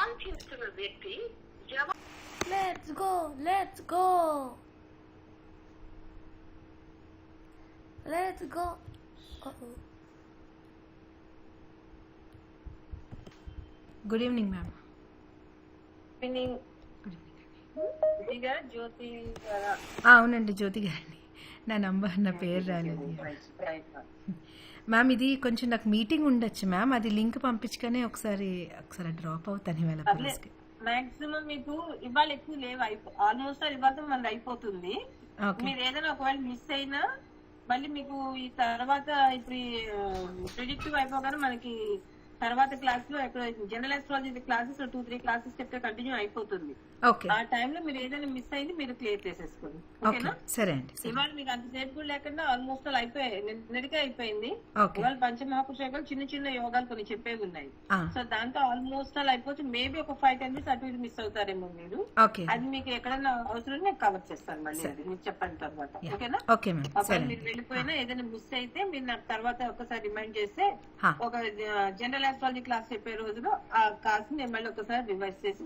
Call చేస్తున్న వ్యక్తి let's go let's go let's go. Good evening ma'am. Jyoti అవునండి, జ్యోతి గారండి. నా నంబర్, నా పేరు రాలేదు మ్యామ్. ఇది కొంచెం నాకు మీటింగ్ ఉండొచ్చు మ్యామ్, అది లింక్ పంపించుకనే ఒకసారి డ్రాప్ అవుతాను ఇవాళ. మాక్సిమం మీకు ఇవాళ ఎక్కువ లేవు, ఆల్మోస్ట్ ఇవాళ మనది అయిపోతుంది. మీరు ఏదైనా ఒకవేళ మిస్ అయినా మళ్ళీ మీకు ఈ తర్వాత ఇప్పుడు ప్రిడిక్టివ్ అయిపోగానే మనకి తర్వాత క్లాస్ లో ఎక్కడ జనరల్ ఆస్ట్రాలజీ క్లాసెస్ 2-3 క్లాసెస్ చెప్తే కంటిన్యూ అయిపోతుంది. ఆ టైంలో మీరు ఏదైనా మిస్ అయింది మీరు క్లియర్ చేసేసుకోండి. ఓకేనా? సరే అండి. ఇవాళ మీకు అంతసేపు కూడా లేకుండా ఆల్మోస్ట్ అయిపోయాయి, నిన్నటికే అయిపోయింది. ఇవాళ పంచమహాపురుష యోగాలు చిన్న చిన్న యోగాలు కొన్ని చెప్పేవి ఉన్నాయి. సో దాంతో ఆల్మోస్ట్ అయిపోతే మేబీ ఒక 5-10 minutes అటు ఇటు మిస్ అవుతారేమో మీరు. అది మీకు ఎక్కడైనా అవసరం నేను కవర్ చేస్తాను మళ్ళీ, అది మీరు చెప్పండి తర్వాత. ఓకేనా? మీరు వెళ్ళిపోయినా ఏదైనా మిస్ అయితే మీరు నాకు తర్వాత ఒకసారి రిమైండ్ చేస్తే ఒక జనరల్ ఆస్ట్రాలజీ క్లాస్ చెప్పే రోజులో ఆ క్లాస్ నేను మళ్ళీ ఒకసారి రివైజ్ చేసి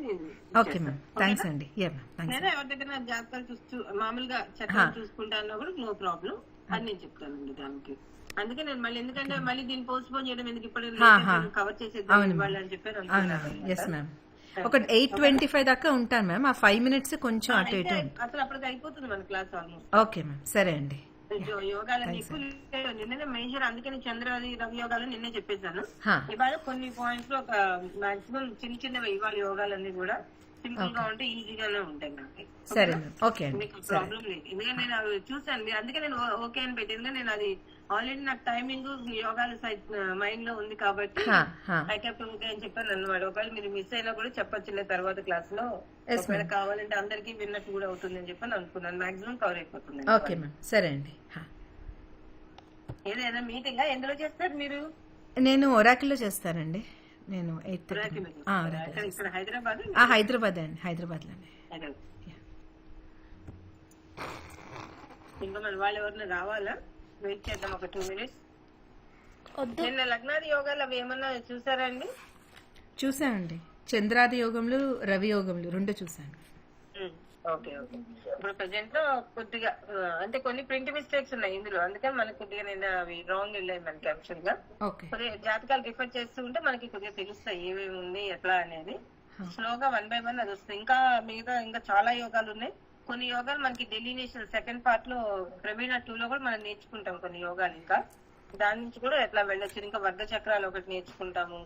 లేదా ఎవరి దగ్గర జాతకాలు చూస్తూ మామూలుగా చట్టాలు చూసుకుంటాను కూడా నో ప్రాబ్లం అని నేను చెప్తానండి దానికి. అందుకే నేను మళ్ళీ ఎందుకంటే మళ్ళీ దీన్ని పోస్ట్ పోన్ చేయడం ఎందుకు, ఇప్పుడు కవర్ చేసేద్దాం ఇవాళ అని చెప్పారు. ఒక 8:25 దాకా ఉంటాను మ్యామ్. ఆ 5 minutes కొంచెం అటు ఇటు అసలు అప్పటికి అయిపోతుంది మన క్లాస్ ఆల్మోస్ట్. ఓకే మ్యామ్, సరే అండి. యోగాలని ఎక్కువ నిన్ననే మేజర్, అందుకే నేను చంద్రవది రవి యోగాలు నిన్నే చెప్పేశాను. ఇవాళ కొన్ని పాయింట్స్ లో ఒక మాక్సిమం చిన్న చిన్నవి ఇవాళ యోగాలన్నీ కూడా సింపుల్ గా ఉంటే ఈజీగానే ఉంటాయి నాకు. మీకు ప్రాబ్లం లేదు, ఎందుకంటే నేను అవి చూసాను, అందుకే నేను ఓకే అని పెట్టి, ఎందుకంటే నేను అది ఆల్రెడీ నాకు టైమింగ్ యోగాల మైండ్ లో ఉంది కాబట్టి ఓకే అని చెప్పాను అన్నమాట. ఒకవేళ మీరు మిస్ అయినా కూడా చెప్పొచ్చు తర్వాత క్లాస్ లో, ఒకవేళ కావాలంటే అందరికీ విన్నట్టు కూడా అవుతుంది అని చెప్పి అనుకున్నాను. మాక్సిమం కవర్ అయిపోతుంది. ఓకే మ్యామ్, సరే అండి. ఏదైనా మీటింగ్ ఎందులో చేస్తారు మీరు? నేను ఒరాకిల్లో చేస్తానండి. నేను హైదరాబాద్ అండి, హైదరాబాద్ లోనే. ఇంకా మన వాళ్ళు ఎవరైనా రావాలా? వెయిట్ చేద్దాం ఒక 2 minutes. నిన్న లగ్నాది యోగాలు అవి ఏమన్నా చూసారా అండి? చూసానండి, చంద్రాది యోగంలో రవి యోగంలో 2 చూసాను. Okay okay. ఇప్పుడు ప్రెసెంట్ లో కొద్దిగా అంటే కొన్ని ప్రింట్ మిస్టేక్స్ ఉన్నాయి ఇందులో, అందుకని మనకి కొద్దిగా నిన్న అవి రాంగ్ వెళ్ళాయి మనకి. యాక్చువల్ గా కొద్దిగా జాతకాలు రిఫర్ చేస్తూ ఉంటే మనకి కొద్దిగా తెలుస్తాయి ఏమేమి ఉంది ఎట్లా అనేది. స్లోగా 1 by 1 అది వస్తుంది. ఇంకా మిగతా ఇంకా చాలా యోగాలు ఉన్నాయి. కొన్ని యోగాలు మనకి డెలినేషన్ సెకండ్ పార్ట్ లో ప్రవీణ 2 లో కూడా మనం నేర్చుకుంటాం కొన్ని యోగాలు. ఇంకా దాని నుంచి కూడా ఎట్లా వెళ్ళొచ్చు, ఇంకా వర్గ చక్రాలు ఒకటి నేర్చుకుంటాము,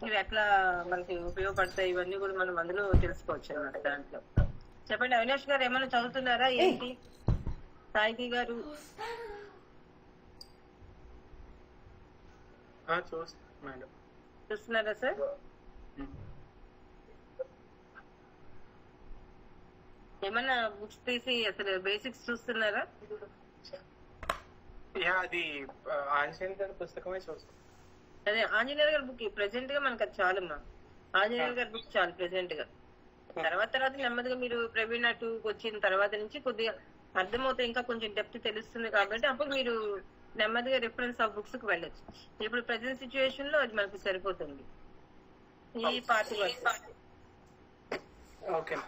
ఇవి ఎట్లా మనకి ఉపయోగపడతాయి, ఇవన్నీ కూడా మనం అందులో తెలుసుకోవచ్చు అన్నమాట. దాంట్లో చెప్పండి అవినాష్ గారు, ఏమైనా చదువుతున్నారా ఏంటి? సాయికి గారు చూస్తున్నారా సార్? ఏమన్నా బుక్స్ తీసి అసలు బేసిక్స్ చూస్తున్నారా? అది ఆంజనేయుల గారి పుస్తకమే చూస్తాం. అదే ఆంజనేయుల గారి బుక్ ప్రెసెంట్ గా మనకు అది చాలమ్మా. ఆంజనేయుల గారి బుక్ చాలు ప్రెసెంట్ గా. తర్వాత నెమ్మదిగా మీరు ప్రవీణ 2 వచ్చిన తర్వాత నుంచి కొద్దిగా అర్థమవుతాయి, ఇంకా కొంచెం డెప్త్ తెలుస్తుంది కాబట్టి అప్పుడు మీరు నెమ్మదిగా రిఫరెన్స్ ఆఫ్ బుక్స్ కు వెళ్ళొచ్చు. ఇప్పుడు ప్రెసెంట్ సిచ్యువేషన్ లో అది మనకు సరిపోతుంది ఈ పార్టీ వరకు. ఓకే,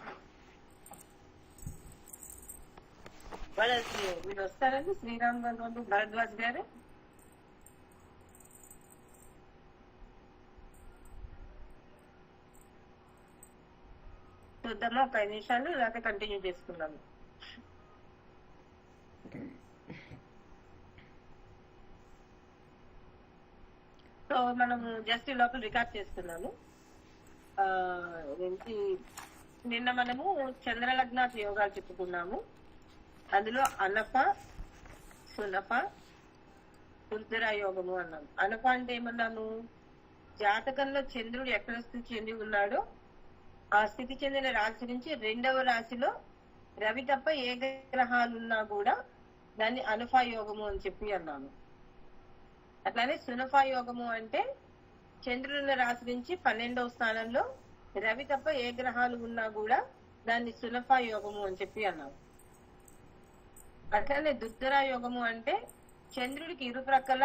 మీరు వస్తారండి శ్రీరామ్ గారు, భరద్వాజ్ గారు? చూద్దామా ఒక 5 నిమిషాలు, లేకపోతే కంటిన్యూ చేసుకుందాము. సో మనము జస్ట్ ఈ లోపల రికార్డ్ చేస్తున్నాము. నిన్న మనము చంద్రలగ్న యోగాలు చెప్పుకున్నాము. అందులో అనప, సునప, రుద్ర యోగము అన్నాము. అనప అంటే ఏమన్నాము? జాతకంలో చంద్రుడు ఎక్కడ స్థితి చెంది ఉన్నాడో ఆ స్థితి చెందిన రాశి నుంచి 2వ రాశిలో రవి తప్ప ఏ గ్రహాలున్నా కూడా దాన్ని అనుఫా యోగము అని చెప్పి అన్నాము. అట్లానే సునఫా యోగము అంటే చంద్రుడున్న రాశి నుంచి 12వ స్థానంలో రవి తప్ప ఏ గ్రహాలు ఉన్నా కూడా దాన్ని సునఫా యోగము అని చెప్పి అన్నాము. అట్లానే దుర్ధరా యోగము అంటే చంద్రుడికి ఇరుప్రక్కల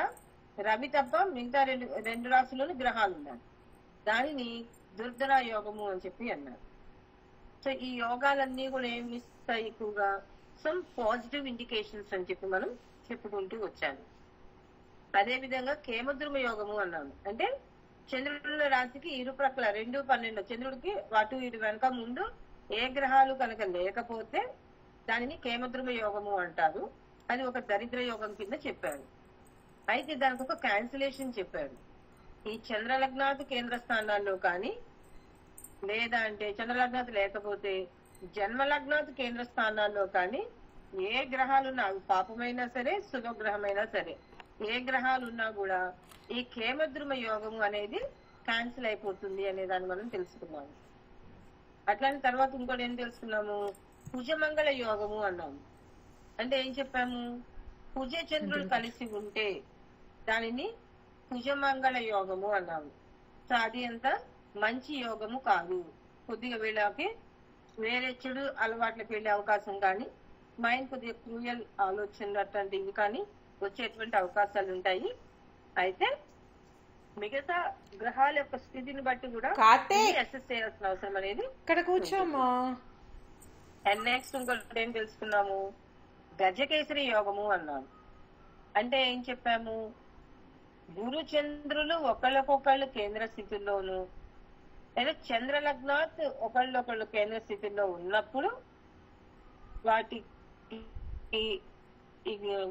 రవి తప్ప మిగతా రెండు రాశుల్లోని గ్రహాలు ఉన్నాయి, దానిని దుర్ధర యోగము అని చెప్పి అన్నారు. సో ఈ యోగాలన్నీ కూడా ఏమి ఇస్తాయి? ఎక్కువగా సమ్ పాజిటివ్ ఇండికేషన్స్ అని చెప్పి మనం చెప్పుకుంటూ వచ్చాము. అదే విధంగా కేమద్రుమ యోగము అన్నాము. అంటే చంద్రుడున్న రాశికి ఇరుప్రక్కల 2, 12 చంద్రుడికి అటు ఇటు వెనక ముందు ఏ గ్రహాలు కనుక లేకపోతే దానిని కేమద్రుమ యోగము అంటారు. అది ఒక దరిద్ర యోగం కింద చెప్పారు. అయితే దానికి ఒక క్యాన్సిలేషన్ చెప్పారు. ఈ చంద్రలగ్నాత్ కేంద్ర స్థానాల్లో కానీ, లేదా అంటే చంద్రలగ్నాత్ లేకపోతే జన్మలగ్నాత్ కేంద్ర స్థానాల్లో కానీ ఏ గ్రహాలున్నా, అవి పాపమైనా సరే శుభగ్రహమైనా సరే, ఏ గ్రహాలు ఉన్నా కూడా ఈ కేమద్రుమ యోగము అనేది క్యాన్సిల్ అయిపోతుంది అనే దాన్ని మనం తెలుసుకున్నాము. అట్లాంటి తర్వాత ఇంకోటి ఏం తెలుసుకున్నాము? కుజమంగళ యోగము అన్నాము. అంటే ఏం చెప్పాము? కుజ చంద్రుడు కలిసి ఉంటే దానిని కుజమంగళ యోగము అన్నాము. సో అది అంత మంచి యోగము కాదు. కొద్దిగా వీళ్ళకి వేరే చెడు అలవాట్లకు వెళ్లే అవకాశం కానీ, మైండ్ కొద్దిగా క్రూయల్ ఆలోచనలు అట్లాంటివి కానీ వచ్చేటువంటి అవకాశాలు ఉంటాయి. అయితే మిగతా గ్రహాల యొక్క స్థితిని బట్టి కూడా అసెస్ చేయాల్సిన అవసరం అనేది ఇక్కడ కూర్చోమా. అండ్ నెక్స్ట్ ఇంకొకటి ఏం తెలుసుకున్నాము? గజకేసరి యోగము అన్నాము. అంటే ఏం చెప్పాము? గురు చంద్రులు ఒకళ్ళకొకళ్ళు కేంద్ర స్థితిలోను, లేదా చంద్రలగ్నాత్ ఒకళ్ళొకళ్ళు కేంద్ర స్థితిలో ఉన్నప్పుడు వాటికి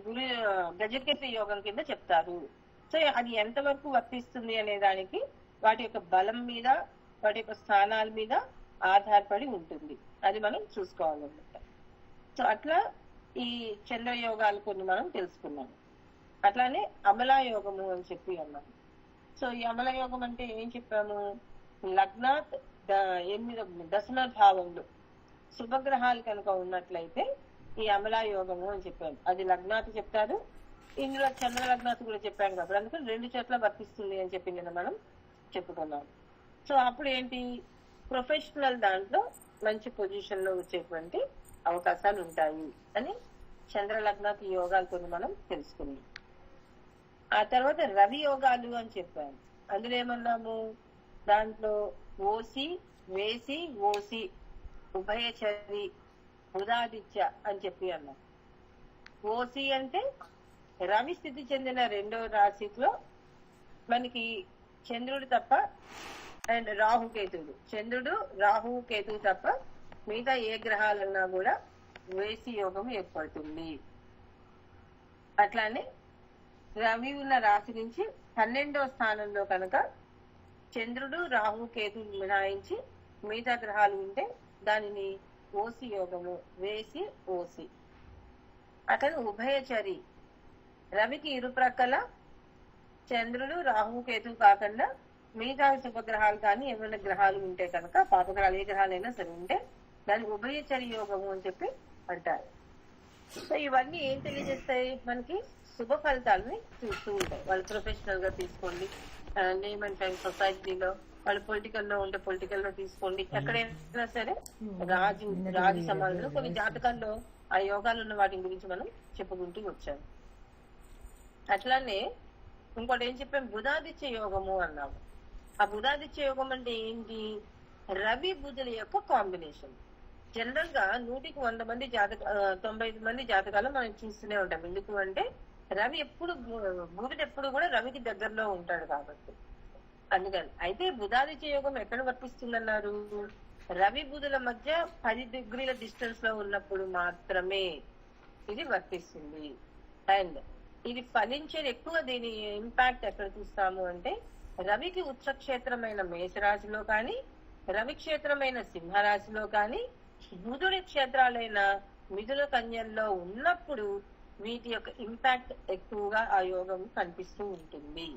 గురు గజకేసరి యోగం కింద చెప్తారు. సో అది ఎంతవరకు వర్తిస్తుంది అనే దానికి వాటి యొక్క బలం మీద, వాటి యొక్క స్థానాల మీద ఆధారపడి ఉంటుంది. అది మనం చూసుకోవాలన్నమాట. సో అట్లా ఈ చంద్ర యోగాలు కొన్ని మనం తెలుసుకున్నాము. అట్లానే అమలా యోగము అని చెప్పి అన్నాము. సో ఈ అమల యోగం అంటే ఏం చెప్పాము? లగ్నాత్ 8 దశమ భావంలో శుభగ్రహాలు కనుక ఉన్నట్లయితే ఈ అమలా యోగము అని చెప్పాము. అది లగ్నాత్ చెప్తారు, ఇందులో చంద్ర లగ్నాత్ కూడా చెప్పాను కాబట్టి అందుకని 2 చోట్ల వర్తిస్తుంది అని చెప్పి నిన్న మనం చెప్పుకున్నాం. సో అప్పుడు ఏంటి? ప్రొఫెషనల్ దాంట్లో మంచి పొజిషన్ లో వచ్చేటువంటి అవకాశాలు ఉంటాయి అని చంద్ర లగ్నాత్ యోగాలు కొన్ని మనం తెలుసుకున్నాం. ఆ తర్వాత రవి యోగాలు అని చెప్పాను. అందులో ఏమన్నాము? దాంట్లో ఓసి, వేసి, ఓసి, ఉభయచరి, ఉదాదిత్య అని చెప్పి అన్నాం. ఓసి అంటే రవి స్థితి చెందిన 2వ రాశిలో మనకి చంద్రుడు తప్ప అండ్ రాహుకేతుడు, చంద్రుడు రాహు కేతువు తప్ప మిగతా ఏ గ్రహాలన్నా కూడా వేసి యోగం ఏర్పడుతుంది. అట్లానే రవి ఉన్న రాశి నుంచి 12వ స్థానంలో కనుక చంద్రుడు రాహు కేతు మినహాయించి మిగతా గ్రహాలు ఉంటే దానిని ఓసి యోగము, వేసి ఓసి. అట్లా ఉభయచరి, రవికి ఇరుప్రక్కల చంద్రుడు రాహు కేతు కాకుండా మిగతా శుభగ్రహాలు కానీ ఏమైనా గ్రహాలు ఉంటే కనుక, పాపగ్రహాలు ఏ గ్రహాలైనా సరే ఉంటే దాన్ని ఉభయచరి యోగము అని చెప్పి అంటారు. సో ఇవన్నీ ఏం తెలియజేస్తాయి? మనకి శుభ ఫలితాలని చూస్తూ ఉంటాయి. వాళ్ళు ప్రొఫెషనల్ గా తీసుకోండి, నేమ్ అండ్ ఫేమ్ సొసైటీలో, వాళ్ళు పొలిటికల్ లో ఉంటే పొలిటికల్ లో తీసుకోండి, ఎక్కడైనా సరే రాజు సమాజంలో కొన్ని జాతకాల్లో ఆ యోగాలు ఉన్న వాటి గురించి మనం చెప్పుకుంటూ వచ్చాము. అట్లానే ఇంకోటి ఏం చెప్పాము? బుధాదిత్య యోగము అన్నాము. ఆ బుధాదిత్య యోగం అంటే ఏంటి? రవి బుధుల యొక్క కాంబినేషన్. జనరల్ గా 100కి 100 మంది 95 మంది జాతకాలు మనం చూస్తూనే ఉంటాం. ఎందుకు అంటే రవి ఎప్పుడు, బుధుడు ఎప్పుడు కూడా రవికి దగ్గరలో ఉంటాడు కాబట్టి. అందుకని అయితే బుధాదిత్య యోగం ఎక్కడ వర్తిస్తుందన్నారు? రవి బుధుల మధ్య 10 డిగ్రీల డిస్టెన్స్ లో ఉన్నప్పుడు మాత్రమే ఇది వర్తిస్తుంది. అండ్ ఇది ఫలించేది ఎక్కువ, దీని ఇంపాక్ట్ ఎక్కడ చూస్తాము అంటే రవికి ఉచ్చక్షేత్రమైన మేషరాశిలో కానీ, రవి క్షేత్రమైన సింహరాశిలో కానీ, బుధుడి క్షేత్రాలైన మిథున కన్యల్లో ఉన్నప్పుడు వీటి యొక్క ఇంపాక్ట్ ఎక్కువగా ఆ యోగం కనిపిస్తూ ఉంటుంది.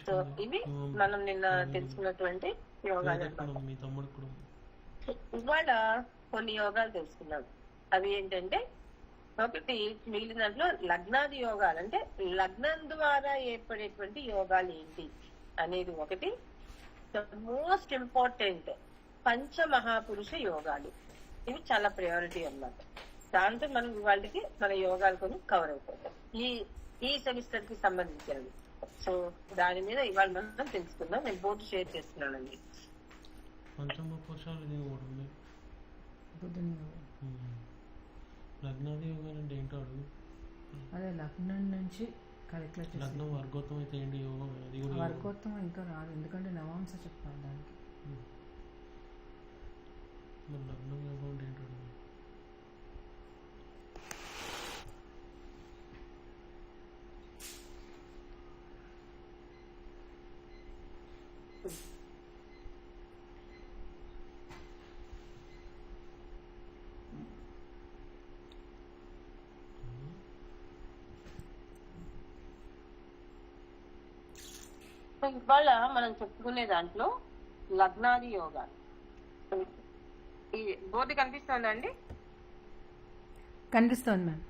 సో ఇవి మనం నిన్న తెలుసుకున్నటువంటి యోగాలు. ఇవాళ కొన్ని యోగాలు తెలుసుకున్నాం. అవి ఏంటంటే, ఒకటి మిగిలిన దాంట్లో లగ్నాది యోగాలు, అంటే లగ్నం ద్వారా ఏర్పడేటువంటి యోగాలు ఏంటి అనేది ఒకటి. మోస్ట్ ఇంపార్టెంట్ పంచమహాపురుష యోగాలు, ఇవి చాలా ప్రయారిటీ అన్నమాట. దాంతో మనం వాళ్ళకి మన యోగాలు కొన్ని కవర్ అయిపోతాయి ఈ సెమిస్టర్ కి సంబంధించినవి. సో దాని మీద ఇవాళ మనం తెలుసుకుందాం. నేను బోర్డు షేర్ చేస్తున్నానండి. పంచమ పురుషాలు ఇది ఒకటి ఉంది. బుధుని లగ్నాది యోగాలు అంటే ఏంటో అడుగు. అదే లగ్నం నుంచి కరెక్ట్ లగ్నం వర్గోత్తం అయితే ఏంటి యోగం? అది కూడా వర్గోత్తం ఇంకా రాదు, ఎందుకంటే నవాంశ చెప్పాలి దానికి. మరి లగ్నం యోగం అంటే ఏంటో అడుగు. ఇవాళ మనం చెప్పుకునే దాంట్లో లగ్నాది యోగాలు. ఈ బోర్డు కనిపిస్తుందా అండి? కనిపిస్తుంది మ్యామ్.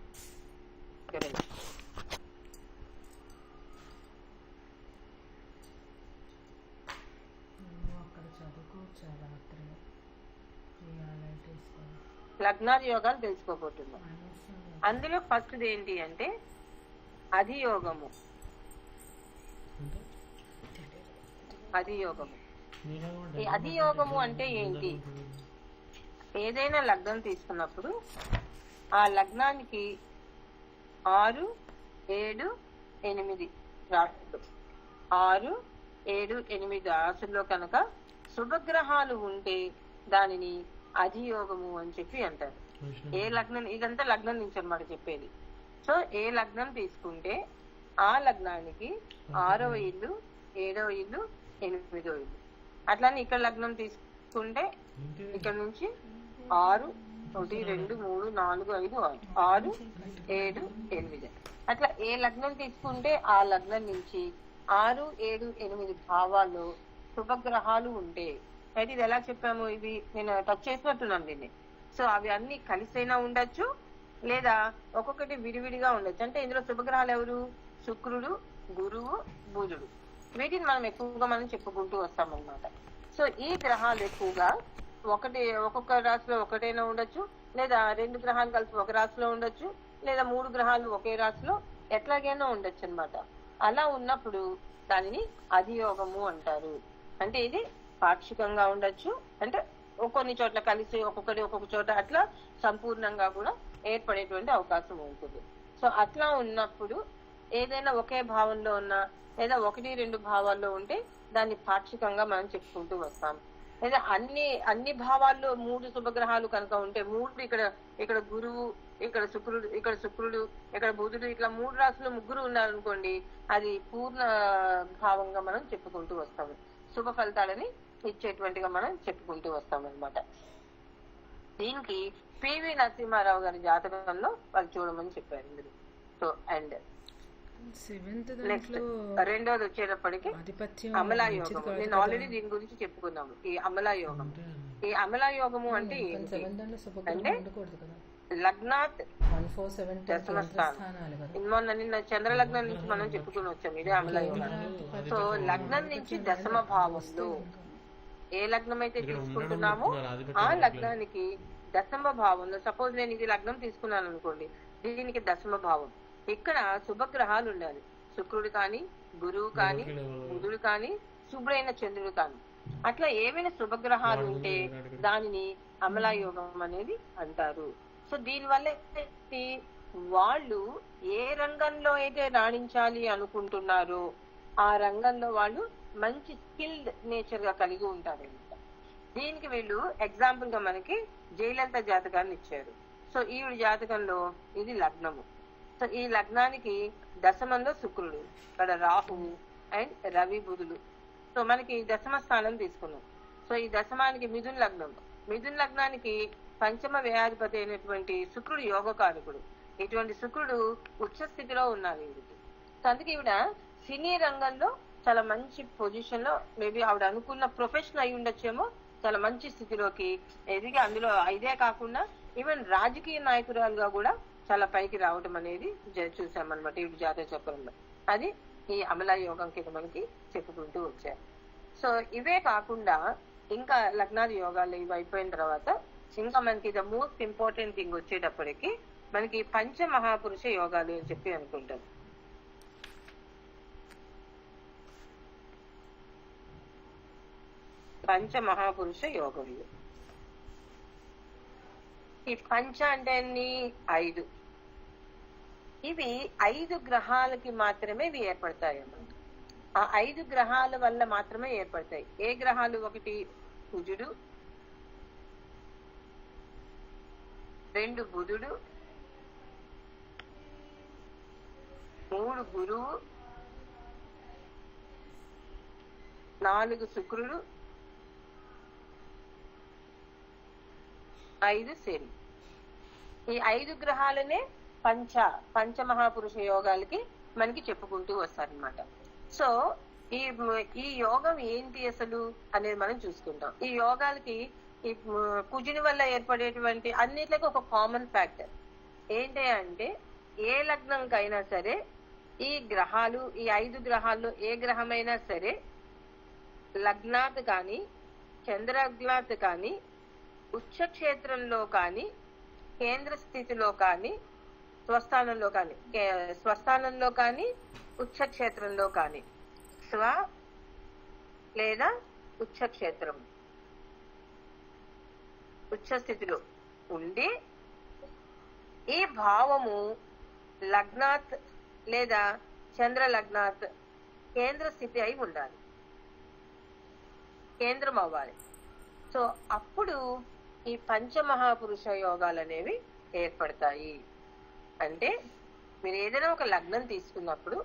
అక్కడ చదువుకోవచ్చు రాత్రి. లగ్నాది యోగాలు తెలుసుకోబోతున్నాం. అందులో ఫస్ట్ ఏంటి అంటే అధియోగము. అధియోగము ఈ అధియోగము అంటే ఏంటి? ఏదైనా లగ్నం తీసుకున్నప్పుడు ఆ లగ్నానికి 6, 7, 8 రాశులు, 6, 7, 8 రాశుల్లో కనుక శుభగ్రహాలు ఉంటే దానిని అధియోగము అని చెప్పి అంటారు. ఏ లగ్నం, ఇదంతా లగ్నం నుంచి అన్నమాట చెప్పేది. సో ఏ లగ్నం తీసుకుంటే ఆ లగ్నానికి 6వ ఇల్లు, 7వ ఇల్లు, 8వ ఇల్లు. అట్లానే ఇక్కడ లగ్నం తీసుకుంటే ఇక్కడ నుంచి 6, 1, 2, 3, 4, 5, 6, 7, 8. అట్లా ఏ లగ్నం తీసుకుంటే ఆ లగ్నం నుంచి 6, 7, 8 భావాల్లో శుభగ్రహాలు ఉంటే, అయితే ఇది ఎలా చెప్పాము, ఇవి నేను టచ్ చేసినట్టున్నాను దీన్ని. సో అవి అన్ని కలిసైనా ఉండొచ్చు, లేదా ఒక్కొక్కటి విడివిడిగా ఉండొచ్చు. అంటే ఇందులో శుభగ్రహాలు ఎవరు? శుక్రుడు, గురువు, బుధుడు. వీటిని మనం ఎక్కువగా మనం చెప్పుకుంటూ వస్తామన్నమాట. సో ఈ గ్రహాలు ఎక్కువగా ఒక్కొక్క రాశిలో ఒకటైనా ఉండొచ్చు, లేదా 2 గ్రహాలు కలిసి ఒక రాశిలో ఉండొచ్చు, లేదా 3 గ్రహాలు ఒకే రాశిలో ఎట్లాగైనా ఉండొచ్చు అన్నమాట. అలా ఉన్నప్పుడు దానిని అధియోగము అంటారు. అంటే ఇది పాక్షికంగా ఉండొచ్చు, అంటే కొన్ని చోట్ల కలిసి ఒక్కొక్క చోట అట్లా సంపూర్ణంగా కూడా ఏర్పడేటువంటి అవకాశం ఉంటుంది. సో అట్లా ఉన్నప్పుడు ఏదైనా ఒకే భావంలో ఉన్నా లేదా 1, 2 భావాల్లో ఉంటే దాన్ని పాక్షికంగా మనం చెప్పుకుంటూ వస్తాం. లేదా అన్ని భావాల్లో 3 శుభగ్రహాలు కనుక ఉంటే, 3 ఇక్కడ గురువు, ఇక్కడ శుక్రుడు, ఇక్కడ బుధుడు, ఇట్లా 3 రాశులు 3 ఉన్నారనుకోండి, అది పూర్ణ భావంగా మనం చెప్పుకుంటూ వస్తాము. శుభ ఫలితాలని ఇచ్చేటువంటిగా మనం చెప్పుకుంటూ వస్తాం అన్నమాట. దీనికి పివి నరసింహారావు గారి జాతకంలో వాళ్ళు చూడమని చెప్పారు ఇందులో. సో అండ్ నెక్స్ట్ రెండోది వచ్చేటప్పటికి అమలా యోగం. నేను ఆల్రెడీ దీని గురించి చెప్పుకున్నాము. ఈ అమలా యోగం, ఈ అమలా యోగము అంటే ఏంటి అంటే లగ్నాత్ దశమ స్థానం. నిన్న చంద్ర లగ్నం నుంచి మనం చెప్పుకుని వచ్చాము ఇదే అమలా యోగం. సో లగ్నం నుంచి దశమ భావంలో ఏ లగ్నం అయితే తీసుకుంటున్నామో ఆ లగ్నానికి దశమ భావంలో, సపోజ్ నేను ఇది లగ్నం తీసుకున్నాను అనుకోండి, దీనికి దశమ భావం, ఇక్కడ శుభగ్రహాలు ఉండాలి. శుక్రుడు కానీ, గురువు కానీ, బుధుడు కానీ, శుభ్రైన చంద్రుడు కానీ, అట్లా ఏవైనా శుభగ్రహాలు ఉంటే దానిని అమలా యోగం అనేది అంటారు. సో దీనివల్ల వాళ్ళు ఏ రంగంలో అయితే రాణించాలి అనుకుంటున్నారో ఆ రంగంలో వాళ్ళు మంచి స్కిల్డ్ నేచర్ గా కలిగి ఉంటారు అనమాట. దీనికి వీళ్ళు ఎగ్జాంపుల్ గా మనకి జయలలిత జాతకాన్ని ఇచ్చారు. సో ఈవిడ జాతకంలో ఇది లగ్నము. సో ఈ లగ్నానికి దశమంలో శుక్రుడు, ఇక్కడ రాహువు అండ్ రవి, బుధులు. సో మనకి దశమ స్థానం తీసుకున్నాం. సో ఈ దశమానికి మిథున్ లగ్నం, మిథున్ లగ్నానికి పంచమ వ్యయాధిపతి అయినటువంటి శుక్రుడు యోగకారకుడు. ఇటువంటి శుక్రుడు ఉచ్చ స్థితిలో ఉన్నారు ఈవిడికి. సో అందుకే ఈవిడ సినీ రంగంలో చాలా మంచి పొజిషన్ లో, మేబీ ఆవిడ అనుకున్న ప్రొఫెషన్ అయి ఉండొచ్చేమో, చాలా మంచి స్థితిలోకి ఎదిగి అందులో ఇదే కాకుండా ఈవెన్ రాజకీయ నాయకురాలుగా కూడా చాలా పైకి రావడం అనేది చూసామన్నమాట ఈ జాతక చక్రంలో. అది ఈ అమలా యోగం కింద మనకి చెప్పుకుంటూ వచ్చారు. సో ఇవే కాకుండా ఇంకా లగ్నాది యోగాలు ఇవి అయిపోయిన తర్వాత ఇంకా మనకి ద మోస్ట్ ఇంపార్టెంట్ థింగ్ వచ్చేటప్పటికి మనకి పంచ మహాపురుష యోగాలు అని చెప్పి అనుకుంటాం. పంచమహాపురుష యోగములు. ఈ పంచ అంటే 5. ఇవి 5 గ్రహాలకి మాత్రమే ఇవి ఏర్పడతాయి అన్నమాట. ఆ 5 గ్రహాల వల్ల మాత్రమే ఏర్పడతాయి. ఏ గ్రహాలు? 1 కుజుడు, 2 బుధుడు, 3 గురువు, 4 శుక్రుడు, 5 శని. ఈ 5 గ్రహాలనే పంచమహాపురుష యోగాలకి మనకి చెప్పుకుంటూ వస్తారనమాట. సో ఈ యోగం ఏంటి అసలు అనేది మనం చూసుకుంటాం. ఈ యోగాలకి ఈ కుజుని వల్ల ఏర్పడేటువంటి అన్నిట్లకి ఒక కామన్ ఫ్యాక్టర్ ఏంటి అంటే, ఏ లగ్నంకైనా సరే ఈ గ్రహాలు, ఈ 5 గ్రహాల్లో ఏ గ్రహమైనా సరే లగ్నాత్ కానీ, చంద్రగ్నాత్ కానీ, ఉచ్చక్షేత్రంలో కానీ, కేంద్ర స్థితిలో కానీ, స్వస్థానంలో కానీ, ఉచ్చక్షేత్రంలో కానీ, స్వ లేదా ఉచ్చక్షేత్రం, ఉచ్చస్థితిలో ఉండి ఈ భావము లగ్నాత్ లేదా చంద్ర లగ్నాత్ కేంద్ర స్థితి అయి ఉండాలి, కేంద్రం అవ్వాలి. సో అప్పుడు ఈ పంచమహాపురుష యోగాలు అనేవి ఏర్పడతాయి. అంటే మీరు ఏదైనా ఒక లగ్నం తీసుకున్నప్పుడు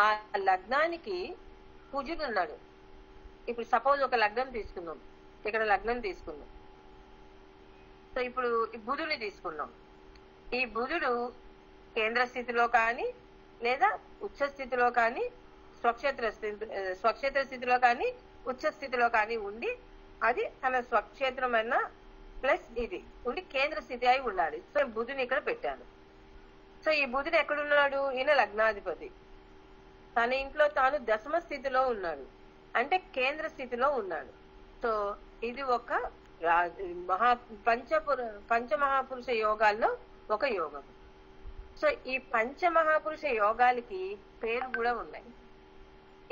ఆ లగ్నానికి కుజుడు ఉన్నాడు. ఇప్పుడు సపోజ్ ఒక లగ్నం తీసుకున్నాం, ఇక్కడ లగ్నం తీసుకున్నాం. సో ఇప్పుడు ఈ బుధుని తీసుకున్నాం. ఈ బుధుడు కేంద్ర స్థితిలో కానీ లేదా ఉచ్చ స్థితిలో కానీ, స్వక్షేత్ర స్థితిలో కానీ, ఉచ్చ స్థితిలో కానీ ఉండి అది తన స్వక్షేత్రమైన ప్లస్ ఇది ఉండి కేంద్ర స్థితి అయి ఉండాలి. సో బుధుని ఇక్కడ పెట్టాను. సో ఈ బుధుడు ఎక్కడున్నాడు? ఈయన లగ్నాధిపతి. తన ఇంట్లో తాను దశమ స్థితిలో ఉన్నాడు, అంటే కేంద్ర స్థితిలో ఉన్నాడు. సో ఇది ఒక పంచమహాపురుష యోగాల్లో ఒక యోగం. సో ఈ పంచమహాపురుష యోగాలకి పేరు కూడా ఉన్నాయి.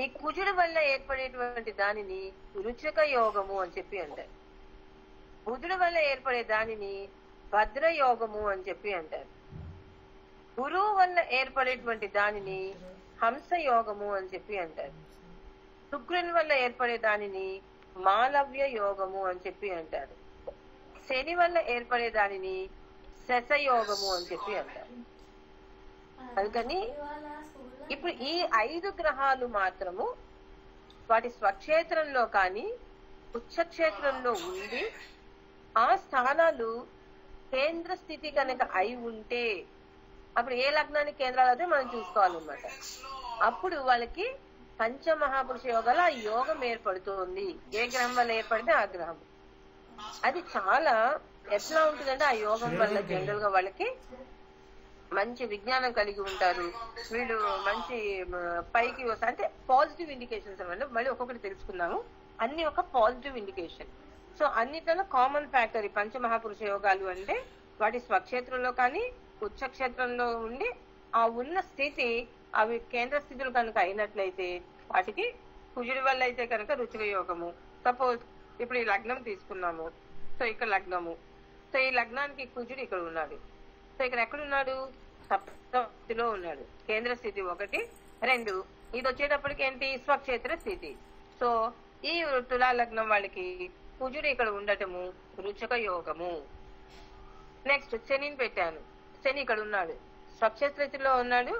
ఈ కుజుడు వల్ల ఏర్పడేటువంటి దానిని రుచిక యోగము అని చెప్పి అంటారు. బుధుడు వల్ల ఏర్పడే దానిని భద్ర యోగము అని చెప్పి అంటారు. గురువు వల్ల ఏర్పడేటువంటి దానిని హంస యోగము అని చెప్పి అంటారు. శుక్రుని వల్ల ఏర్పడే దానిని మాలవ్య యోగము అని చెప్పి అంటారు. శని వల్ల ఏర్పడే దానిని శశయోగము అని చెప్పి అంటారు. అందుకని ఇప్పుడు ఈ 5 గ్రహాలు మాత్రము వాటి స్వక్షేత్రంలో కానీ ఉచ్చక్షేత్రంలో ఉండి ఆ స్థానాలు కేంద్ర స్థితి కనుక అయి ఉంటే, అప్పుడు ఏ లగ్నానికి కేంద్రాలు అయితే మనం చూసుకోవాలన్నమాట. అప్పుడు వాళ్ళకి పంచమహాపురుష యోగాలు ఆ యోగం ఏర్పడుతుంది. ఏ గ్రహం వల్ల ఏర్పడితే ఆ గ్రహం. అది చాలా ఎట్లా ఉంటుందంటే, ఆ యోగం వల్ల జనరల్ గా వాళ్ళకి మంచి విజ్ఞానం కలిగి ఉంటారు. వీళ్ళు మంచి పైకి వస్తారు. అంటే పాజిటివ్ ఇండికేషన్స్ అన్నమాట. మళ్ళీ ఒక్కొక్కటి తెలుసుకుందాము. అన్ని ఒక పాజిటివ్ ఇండికేషన్. సో అన్నిట్లలో కామన్ ఫ్యాక్టర్ ఈ పంచమహాపురుష యోగాలు అంటే, వాటి స్వక్షేత్రంలో కానీ ఉచ్చక్షేత్రంలో ఉండి ఆ ఉన్న స్థితి అవి కేంద్ర స్థితులు కనుక అయినట్లయితే వాటికి కుజుడి వల్ల అయితే కనుక రుచిక యోగము. సపోజ్ ఇప్పుడు ఈ లగ్నం తీసుకున్నాము. సో ఇక్కడ లగ్నము. సో ఈ లగ్నానికి కుజుడు ఇక్కడ ఉన్నాడు. సో ఇక్కడ ఎక్కడున్నాడు? సప్తమలో ఉన్నాడు. కేంద్ర స్థితి 1, 2. ఇది వచ్చేటప్పటికి ఏంటి? స్వక్షేత్ర స్థితి. సో ఈ తులా లగ్నం వాళ్ళకి కుజుడు ఇక్కడ ఉండటము రుచక యోగము. నెక్స్ట్ శనిని పెట్టాను. శని ఇక్కడ ఉన్నాడు, స్వక్షేత్ర స్థితిలో ఉన్నాడు,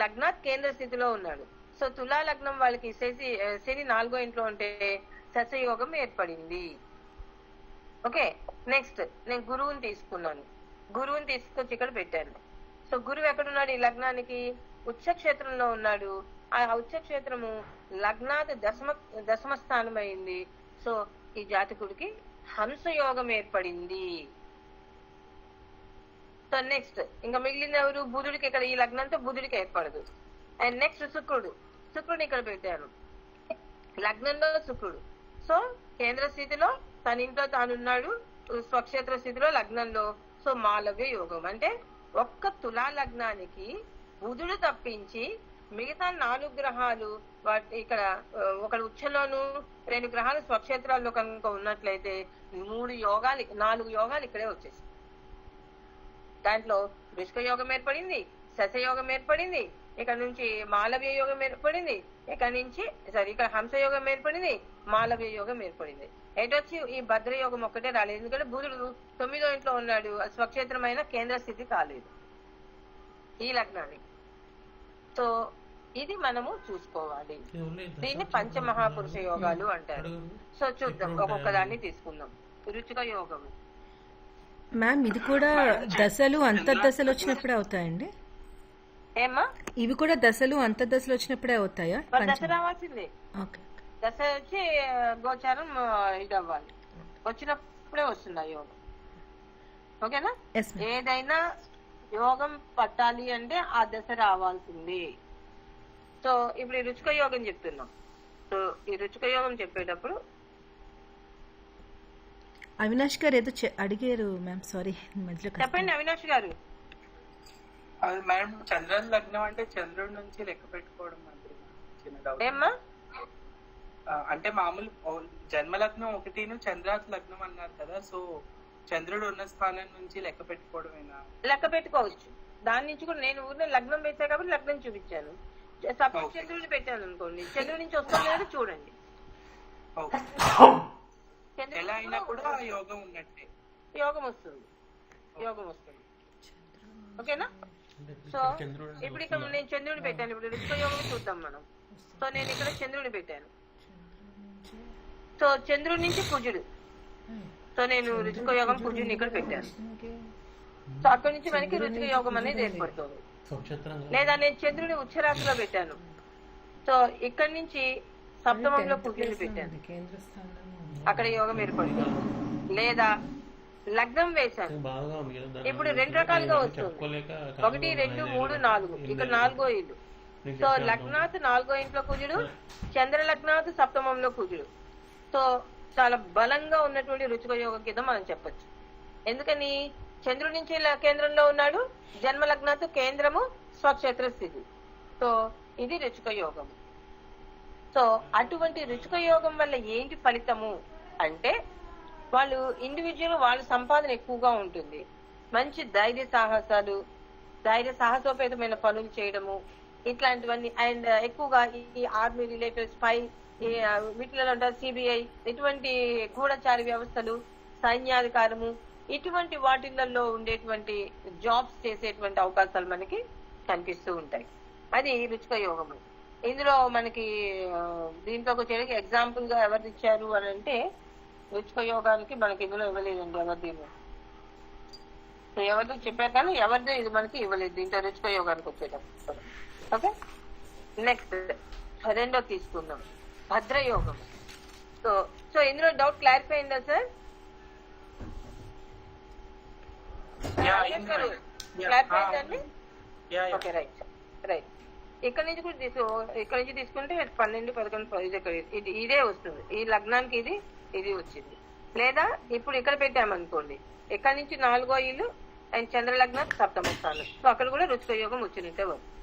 లగ్నాత్ కేంద్ర స్థితిలో ఉన్నాడు. సో తులా లగ్నం వాళ్ళకి శని 4వ ఇంట్లో ఉంటే శశయోగం ఏర్పడింది. ఓకే. నెక్స్ట్ నేను గురువుని తీసుకున్నాను. గురువుని తీసుకొచ్చి ఇక్కడ పెట్టాను. సో గురువు ఎక్కడున్నాడు? ఈ లగ్నానికి ఉచ్చక్షేత్రంలో ఉన్నాడు. ఆ ఉచ్చక్షేత్రము లగ్నాత్ దశమ స్థానం అయింది. సో ఈ జాతకుడికి హంసయోగం ఏర్పడింది. సో నెక్స్ట్ ఇంకా మిగిలిన ఎవరు? బుధుడికి ఇక్కడ ఈ లగ్నంతో బుధుడికి ఏర్పడదు. అండ్ నెక్స్ట్ శుక్రుడిని ఇక్కడ పెట్టాను. లగ్నంలో శుక్రుడు. సో కేంద్ర స్థితిలో తన ఇంట్లో తానున్నాడు, స్వక్షేత్ర స్థితిలో లగ్నంలో. సో మాలవ్య యోగం అంటే ఒక్క తులా లగ్నానికి బుధుడు తప్పించి మిగతా 4 గ్రహాలు వాటి ఇక్కడ ఒక ఉచ్చలోను 2 గ్రహాలు స్వక్షేత్రాల్లో కనుక ఉన్నట్లయితే 4 యోగాలు ఇక్కడే వచ్చేసి దాంట్లో వృషిక యోగం ఏర్పడింది, శశయోగం ఏర్పడింది, ఇక్కడ నుంచి మాలవ్య యోగం ఏర్పడింది, ఇక్కడ హంసయోగం ఏర్పడింది, మాలవ్య యోగం ఏర్పడింది. ఎటొచ్చి ఈ భద్రయోగం ఒక్కటే రాలేదు, ఎందుకంటే బుధుడు 9వ ఇంట్లో ఉన్నాడు, స్వక్షేత్రమైన కేంద్ర స్థితి కాలేదు ఈ లగ్నానికి. సో ఇది మనము చూసుకోవాలి. దీన్ని పంచమహాపురుష యోగాలు అంటారు. సో చూద్దాం, ఒక్కొక్క దాన్ని తీసుకుందాం. రుచిక యోగం మ్యామ్ ఇది కూడా దశలు అంతర్దశలు వచ్చినప్పుడే అవుతాయండి? ఏమ్మా? ఇవి కూడా దశలు అంతర్దశలు వచ్చినప్పుడే అవుతాయా? దశ రావాల్సిందే. దశ వచ్చి గోచారం ఇది అవ్వాలి, వచ్చినప్పుడే వస్తుంది ఆ యోగం. ఓకేనా? ఏదైనా యోగం పట్టాలి అంటే ఆ దశ రావాల్సింది. సో ఇప్పుడు ఈ రుచిక యోగం చెప్తున్నాం. సో ఈ రుచిక యోగం చెప్పేటప్పుడు అవినాష్ గారు ఏదో అడిగారు మ్యామ్, సారీ మధ్యలో. చెప్పండి అవినాష్ గారు. అది మేడం చంద్రుని లగ్నం అంటే చంద్రుడి నుంచి లెక్క పెట్టుకోవడం మంత్రి చిన్న డౌట్. ఏమ్మా? అంటే మామూలు జన్మ లగ్నం 1 చంద్రాతి లగ్నం అన్నారు కదా, సో చంద్రుడు ఉన్న స్థానం నుంచి లెక్క పెట్టుకోవడమేనా? లెక్క పెట్టుకోవచ్చు. దాని నుంచి కూడా నేను ఊరిని లగ్నం వేసా కాబట్టి లగ్నం చూపించాను. సపోజ్ చంద్రుడిని పెట్టాను అనుకోండి, చంద్రుడి నుంచి వస్తుంది కదా చూడండి. ఎలా అయినా కూడా యోగం ఉన్నట్టే, యోగం వస్తుంది. ఓకేనా? సో ఇప్పుడు ఇక్కడ నేను చంద్రుడిని పెట్టాను. ఇప్పుడు రుచిక యోగం చూద్దాం మనం. సో నేను ఇక్కడ చంద్రుడిని పెట్టాను. సో చంద్రుడి నుంచి కుజుడు. సో నేను రుచిక యోగం కుజుడిని ఇక్కడ పెట్టాను. సో అక్కడి నుంచి మనకి రుచిక యోగం అనేది ఏర్పడుతుంది. లేదా నేను చంద్రుడిని ఉచ్చరాశిలో పెట్టాను. సో ఇక్కడి నుంచి సప్తమంలో కుజుడిని పెట్టాను, అక్కడ యోగం ఏర్పడుతుంది. లేదా లగ్నం వేశాను. ఇప్పుడు 2 రకాలుగా వస్తుంది, 1, 2, 3, 4. ఇక్కడ 4వ ఇల్లు. సో లగ్నాత్ 4వ ఇంట్లో కుజుడు, చంద్ర లగ్నాత్ సప్తమంలో కుజుడు. సో చాలా బలంగా ఉన్నటువంటి రుచిక యోగం కింద మనం చెప్పచ్చు. ఎందుకని? చంద్రుడి నుంచి కేంద్రంలో ఉన్నాడు, జన్మ లగ్నాత్ కేంద్రము స్వక్షేత్ర స్థితి. సో ఇది రుచిక యోగం. సో అటువంటి రుచిక యోగం వల్ల ఏంటి ఫలితము అంటే, వాళ్ళు ఇండివిజువల్ వాళ్ళ సంపాదన ఎక్కువగా ఉంటుంది, మంచి ధైర్య సాహసోపేతమైన పనులు చేయడము ఇట్లాంటివన్నీ. అండ్ ఎక్కువగా ఈ ఆర్మీ రిలేటెడ్ స్పై వీటిలో ఉంటారు, సిబిఐ, ఇటువంటి గూఢచారి వ్యవస్థలు, సైన్యాధికారము, ఇటువంటి వాటిలలో ఉండేటువంటి జాబ్స్ చేసేటువంటి అవకాశాలు మనకి కనిపిస్తూ ఉంటాయి. అది రుచిక యోగము. ఇందులో మనకి దీంట్లో వచ్చేటికి ఎగ్జాంపుల్ గా ఎవరు ఇచ్చారు అని అంటే, రుచిక యోగానికి మనకి ఇందులో ఇవ్వలేదండి ఎవరిది. ఎవరిదో చెప్పారు కానీ ఎవరిదో ఇది మనకి ఇవ్వలేదు దీంట్లో రుచిక యోగానికి వచ్చేటప్పుడు. ఓకే, నెక్స్ట్ రెండో తీసుకుందాం, భద్రయోగం. సో ఇందులో డౌట్ క్లారిఫై అయిందా సార్? క్లారిఫై అయిందండి? Okay, right. ఇక్కడ నుంచి తీసుకుంటే 12, 11 ఇదే వస్తుంది. ఈ లగ్నానికి ఇది వచ్చింది. లేదా ఇప్పుడు ఇక్కడ పెట్టామనుకోండి, ఇక్కడ నుంచి 4వ ఇల్లు అండ్ చంద్ర లగ్నం సప్తమ స్థానం. సో అక్కడ కూడా రుచిక యోగం వచ్చినట్టే వస్తుంది.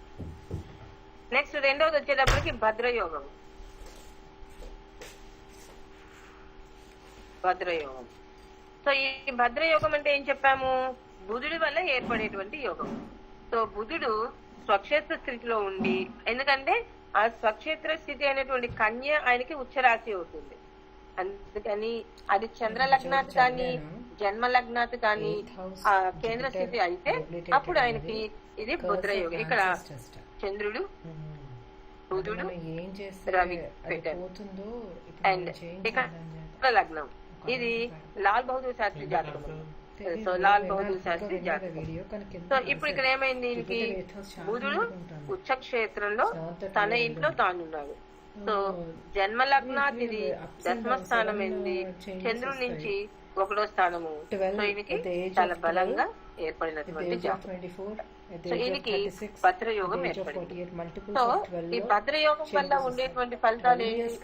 నెక్స్ట్ రెండవది వచ్చేటప్పటికి భద్రయోగం. సో ఈ భద్రయోగం అంటే ఏం చెప్పాము? బుధుడి వల్ల ఏర్పడేటువంటి యోగం. సో బుధుడు స్వక్షేత్ర స్థితిలో ఉండి, ఎందుకంటే ఆ స్వక్షేత్ర స్థితి అనేటువంటి కన్య ఆయనకి ఉచ్చరాశి అవుతుంది, అందుకని అది చంద్ర లగ్నాత్ కానీ జన్మ లగ్నాత్ కానీ ఆ కేంద్ర స్థితి అయితే అప్పుడు ఆయనకి ఇది భద్రయోగం. ఇక్కడ చంద్రుడు, బుధుడు, రవి పెట్టారు. అండ్ ఇక్కడ లగ్నం ఇది లాల్ బహదూర్ శాస్త్రి జాతకం. సో లాల్ బహదూర్ శాస్త్రి జాతకం. సో ఇప్పుడు ఇక్కడ ఏమైంది? దీనికి బుధుడు ఉచ్చ క్షేత్రంలో తన ఇంట్లో తానున్నాడు. సో జన్మ లగ్నాత్ ఇది 10వ స్థానం అయింది, చంద్రుడి నుంచి 1వ స్థానము. సో ఈయనకి చాలా బలంగా ఏర్పడినటువంటి జాతకం. సో ఈయనకి భద్రయోగం ఏర్పడింది. సో ఈ భద్రయోగం వల్ల ఉండేటువంటి ఫలితాలు ఏంటి?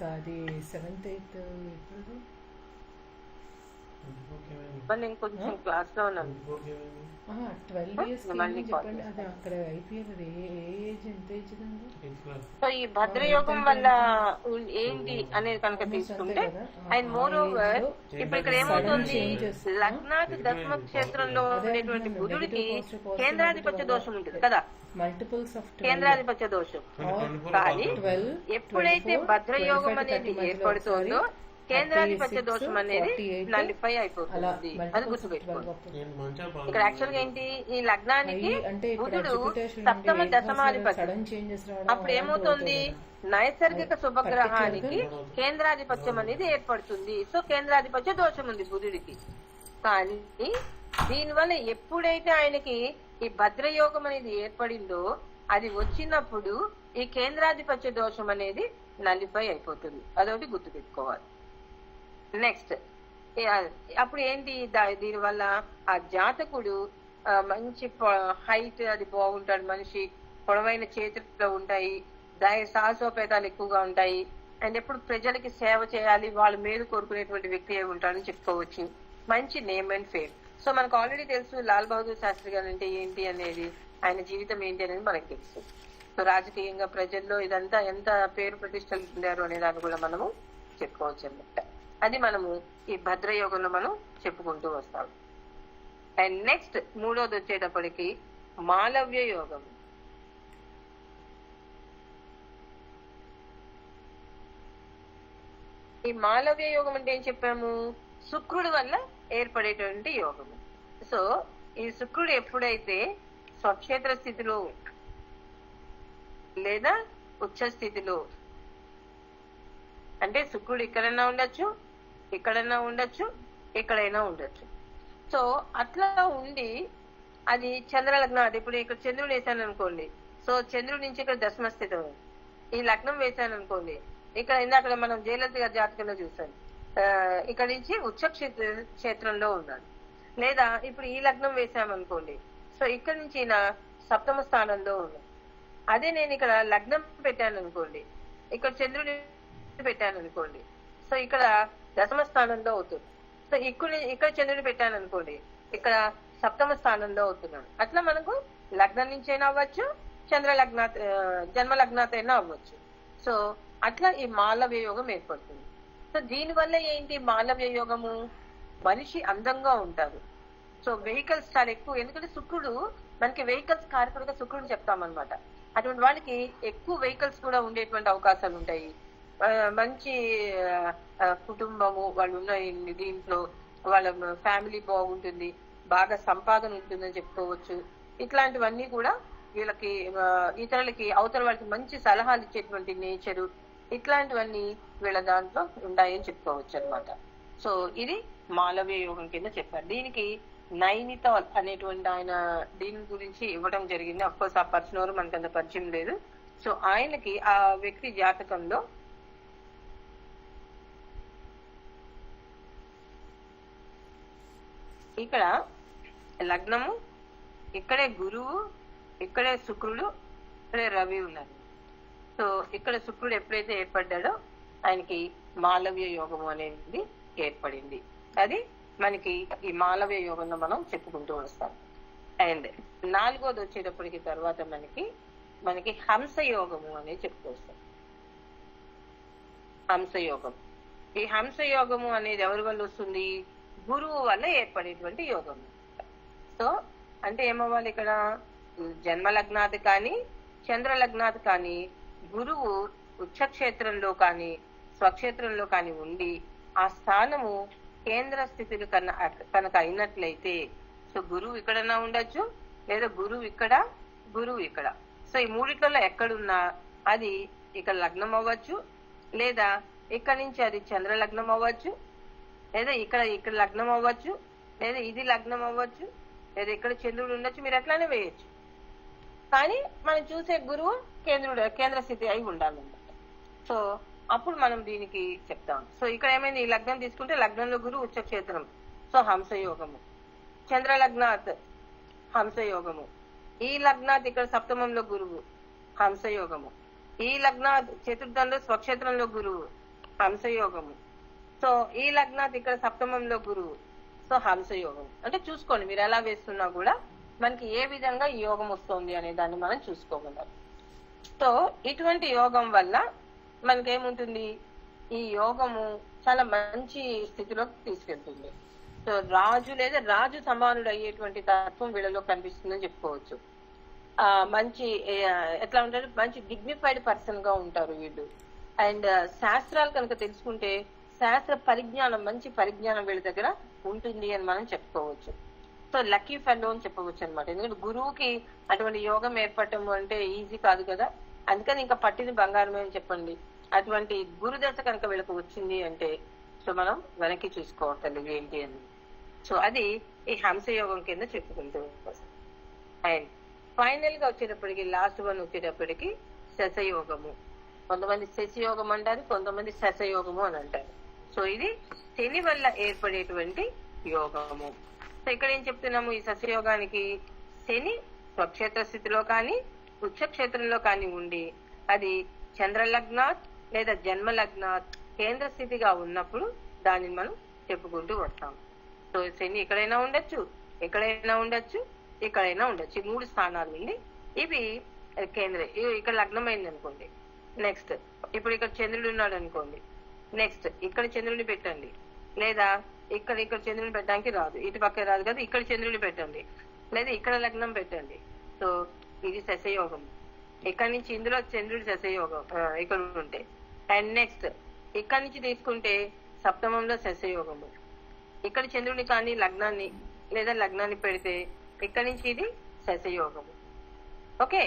మరి నేను కొంచెం క్లాస్ లో ఉన్నాను. 12 years మళ్ళీ చెప్పండి. అది అక్కడ అయిపోయేది ఏ ఏజ్ ఎంత ఏజ్ సో ఈ భద్రయోగం వల్ల ఏంటి అనేది కనుక తీసుకుంటే అండ్ మోర్ ఓవర్ ఇప్పుడు ఇక్కడ ఏమవుతుంది, లగ్నాత్ దశమ క్షేత్రంలో ఉండేటువంటి బుధుడికి కేంద్రాధిపత్య దోషం ఉంటుంది కదా, మల్టిపుల్స్ ఆఫ్ కేంద్రాధిపత్య దోషం. కానీ ఎప్పుడైతే భద్రయోగం అనేది ఏర్పడుతుందో కేంద్రాధిపత్య దోషం అనేది నల్లిఫై అయిపోతుంది. అది గుర్తుపెట్టుకోండి. ఇక్కడ యాక్చువల్ గా ఏంటి, ఈ లగ్నానికి బుధుడు సప్తమ దశమాధిపతి. అప్పుడు ఏమవుతుంది, నైసర్గిక శుభగ్రహానికి కేంద్రాధిపత్యం అనేది ఏర్పడుతుంది. సో కేంద్రాధిపత్య దోషం ఉంది బుధుడికి. కానీ దీనివల్ల ఎప్పుడైతే ఆయనకి ఈ భద్రయోగం అనేది ఏర్పడిందో అది వచ్చినప్పుడు ఈ కేంద్రాధిపత్య దోషం అనేది నల్లిఫై అయిపోతుంది. అదొకటి గుర్తుపెట్టుకోవాలి. నెక్స్ట్ అప్పుడు ఏంటి, దీనివల్ల ఆ జాతకుడు మంచి హైట్ అది బాగుంటాడు, మనిషి పొడవైన చేతులు ఉంటాయి, సాహసోపేతాలు ఎక్కువగా ఉంటాయి, అండ్ ఎప్పుడు ప్రజలకి సేవ చేయాలి, వాళ్ళ మీద కోరుకునేటువంటి వ్యక్తి అయి ఉంటాడని చెప్పుకోవచ్చు. మంచి నేమ్ అండ్ ఫేమ్. సో మనకు ఆల్రెడీ తెలుసు లాల్ బహదూర్ శాస్త్రి గారు అంటే ఏంటి అనేది, ఆయన జీవితం ఏంటి అనేది మనకు తెలుసు. సో రాజకీయంగా ప్రజల్లో ఇదంతా ఎంత పేరు ప్రతిష్టలు ఉండారు అనే దాన్ని కూడా మనము చెప్పుకోవచ్చు అన్నమాట. అది మనము ఈ భద్రయోగంలో మనం చెప్పుకుంటూ వస్తాం. అండ్ నెక్స్ట్ మూడోది వచ్చేటప్పటికి మాలవ్య యోగం. ఈ మాలవ్య యోగం అంటే ఏం చెప్పాము, శుక్రుడి వల్ల ఏర్పడేటువంటి యోగము. సో ఈ శుక్రుడు ఎప్పుడైతే స్వక్షేత్ర స్థితిలో లేదా ఉచ్చ స్థితిలో, అంటే శుక్రుడు ఇక్కడైనా ఉండొచ్చు, ఇక్కడైనా ఉండొచ్చు, ఎక్కడైనా ఉండొచ్చు. సో అట్లా ఉండి అది చంద్రలగ్నం. అది ఇప్పుడు ఇక్కడ చంద్రుడు వేసాను అనుకోండి, సో చంద్రుడి నుంచి ఇక్కడ దశమ స్థితి, ఈ లగ్నం వేసాను అనుకోండి, ఇక్కడ ఇందాక మనం జయలలిత గారి జాతకంలో చూసాను, ఇక్కడ నుంచి ఉచ్చ క్షేత్రంలో ఉన్నాడు. లేదా ఇప్పుడు ఈ లగ్నం వేసామనుకోండి, సో ఇక్కడ నుంచి నా సప్తమ స్థానంలో ఉన్నాడు. అదే నేను ఇక్కడ లగ్నం పెట్టాను అనుకోండి, ఇక్కడ చంద్రుడి పెట్టాను అనుకోండి, సో ఇక్కడ దశమ స్థానంలో అవుతుంది. సో ఇక్కడ చంద్రుడిని పెట్టాను అనుకోండి, ఇక్కడ సప్తమ స్థానంలో అవుతున్నాడు. అట్లా మనకు లగ్నం నుంచి అయినా అవ్వచ్చు, చంద్ర లగ్నాత్ జన్మ లగ్నాత్ అయినా అవ్వచ్చు. సో అట్లా ఈ మాలవ్య యోగం ఏర్పడుతుంది. సో దీని వల్ల ఏంటి, మాలవ్య యోగము మనిషి అందంగా ఉంటారు. సో వెహికల్స్ చాలా ఎక్కువ, ఎందుకంటే శుక్రుడు మనకి వెహికల్స్ కారకుడుగా శుక్రుడు చెప్తామన్నమాట. అటువంటి వాళ్ళకి ఎక్కువ వెహికల్స్ కూడా ఉండేటువంటి అవకాశాలు ఉంటాయి. మంచి కుటుంబము వాళ్ళు ఉన్న దీంట్లో వాళ్ళ ఫ్యామిలీ బాగుంటుంది, బాగా సంపాదన ఉంటుందని చెప్పుకోవచ్చు. ఇట్లాంటివన్నీ కూడా వీళ్ళకి ఇతరులకి అవతల వాళ్ళకి మంచి సలహాలు ఇచ్చేటువంటి నేచరు, ఇట్లాంటివన్నీ వీళ్ళ దాంట్లో ఉన్నాయని చెప్పుకోవచ్చు అనమాట. సో ఇది మాలవ్య యోగం కింద చెప్పారు. దీనికి నైనితాల్ అనేటువంటి ఆయన దీని గురించి ఇవ్వడం జరిగింది. అఫ్కోర్స్ ఆ పర్సన్ ఎవరు మనకు అంత పరిచయం లేదు. సో ఆయనకి ఆ వ్యక్తి జాతకంలో ఇక్కడ లగ్నము, ఇక్కడే గురువు, ఇక్కడే శుక్రుడు, ఇక్కడే రవి ఉన్నారు. సో ఇక్కడ శుక్రుడు ఎప్పుడైతే ఏర్పడ్డాడో ఆయనకి మాలవ్య యోగము అనేది ఏర్పడింది. అది మనకి ఈ మాలవ్య యోగంలో మనం చెప్పుకుంటూ వస్తాం. అండ్ నాలుగోది వచ్చేటప్పటికి తర్వాత మనకి హంసయోగము అనేది చెప్పుకొస్తాం. హంసయోగం, ఈ హంసయోగము అనేది ఎవరి వల్ల వస్తుంది, గురువు వల్ల ఏర్పడేటువంటి యోగం. సో అంటే ఏమవ్వాలి, ఇక్కడ జన్మ లగ్నాది కానీ చంద్ర లగ్నాది కానీ గురువు ఉచ్చక్షేత్రంలో కానీ స్వక్షేత్రంలో కానీ ఉండి ఆ స్థానము కేంద్ర స్థితులు కనుక అయినట్లయితే, సో గురువు ఇక్కడన్నా ఉండొచ్చు, లేదా గురువు ఇక్కడ, గురువు ఇక్కడ. సో ఈ మూడిట్లలో ఎక్కడున్నా అది ఇక్కడ లగ్నం అవ్వచ్చు, లేదా ఇక్కడ నుంచి అది చంద్ర లగ్నం అవ్వచ్చు, లేదా ఇక్కడ లగ్నం అవ్వచ్చు, లేదా ఇది లగ్నం అవ్వచ్చు, లేదా ఇక్కడ చంద్రుడు ఉండొచ్చు. మీరు ఎట్లానే వేయచ్చు, కానీ మనం చూసే గురువు కేంద్ర స్థితి అయి ఉండాలన్నమాట. సో అప్పుడు మనం దీనికి చెప్తాం. సో ఇక్కడ ఏమైంది, ఈ లగ్నం తీసుకుంటే లగ్నంలో గురువు ఉచ్చక్షేత్రం, సో హంసయోగము. చంద్ర లగ్నాత్ హంసయోగము. ఈ లగ్నాత్ ఇక్కడ సప్తమంలో గురువు, హంసయోగము. ఈ లగ్నాత్ చతుర్థంలో స్వక్షేత్రంలో గురువు, హంసయోగము. సో ఈ లగ్నాత్ ఇక్కడ సప్తమంలో గురువు, సో హంస యోగం అంటే చూసుకోండి, మీరు ఎలా వేస్తున్నా కూడా మనకి ఏ విధంగా ఈ యోగం వస్తుంది అనే దాన్ని మనం చూసుకోగలం. సో ఇటువంటి యోగం వల్ల మనకేముంటుంది, ఈ యోగము చాలా మంచి స్థితిలోకి తీసుకెళ్తుంది. సో రాజు లేదా రాజు సమానుడు అయ్యేటువంటి తత్వం వీళ్ళలో కనిపిస్తుందని చెప్పుకోవచ్చు. మంచి ఎట్లా ఉంటారు, మంచి డిగ్నిఫైడ్ పర్సన్ గా ఉంటారు వీళ్ళు. అండ్ శాస్త్రాలు కనుక తెలుసుకుంటే శాస్త్ర పరిజ్ఞానం, మంచి పరిజ్ఞానం వీళ్ళ దగ్గర ఉంటుంది అని మనం చెప్పుకోవచ్చు. సో లక్కీ ఫెల్లో అని చెప్పవచ్చు అనమాట. ఎందుకంటే గురువుకి అటువంటి యోగం ఏర్పడటం అంటే ఈజీ కాదు కదా, అందుకని ఇంకా పట్టిన బంగారమే అని చెప్పండి. అటువంటి గురుదశ కనుక వీళ్ళకి వచ్చింది అంటే సో మనం వెనక్కి చూసుకోవాలి ఏంటి అని. సో అది ఈ హంస యోగం కింద చెప్పుకుంటూ అండ్ ఫైనల్ గా వచ్చేటప్పటికి లాస్ట్ వన్ వచ్చేటప్పటికి శశయోగము. కొంతమంది శశియోగం అంటారు, కొంతమంది శశయోగము అని అంటారు. సో ఇది శని వల్ల ఏర్పడేటువంటి యోగము. సో ఇక్కడ ఏం చెప్తున్నాము, ఈ శశయోగానికి శని స్వక్షేత్ర స్థితిలో కానీ ఉచ్చక్షేత్రంలో కానీ ఉండి అది చంద్రలగ్నాత్ లేదా జన్మ లగ్నాత్ కేంద్ర స్థితిగా ఉన్నప్పుడు దానిని మనం చెప్పుకుంటూ వస్తాం. సో శని ఎక్కడైనా ఉండొచ్చు, ఎక్కడైనా ఉండొచ్చు, ఎక్కడైనా ఉండొచ్చు. ఈ 3 స్థానాలు ఉండి ఇవి కేంద్ర. ఇక్కడ లగ్నమైంది అనుకోండి, నెక్స్ట్ ఇప్పుడు ఇక్కడ చంద్రుడు ఉన్నాడు అనుకోండి, నెక్స్ట్ ఇక్కడ చంద్రుడిని పెట్టండి, లేదా ఇక్కడ చంద్రుడిని పెట్టడానికి రాదు, ఇటు పక్క రాదు కదా, ఇక్కడ చంద్రుడిని పెట్టండి, లేదా ఇక్కడ లగ్నం పెట్టండి. సో ఇది శశయోగం. ఇక్కడ నుంచి ఇందులో చంద్రుడు శశయోగం ఇక్కడ ఉంటే, అండ్ నెక్స్ట్ ఇక్కడ నుంచి తీసుకుంటే సప్తమంలో శశయోగము. ఇక్కడ చంద్రుడిని కానీ లగ్నాన్ని లేదా లగ్నాన్ని పెడితే ఇక్కడ నుంచి ఇది శశయోగము. ఓకే,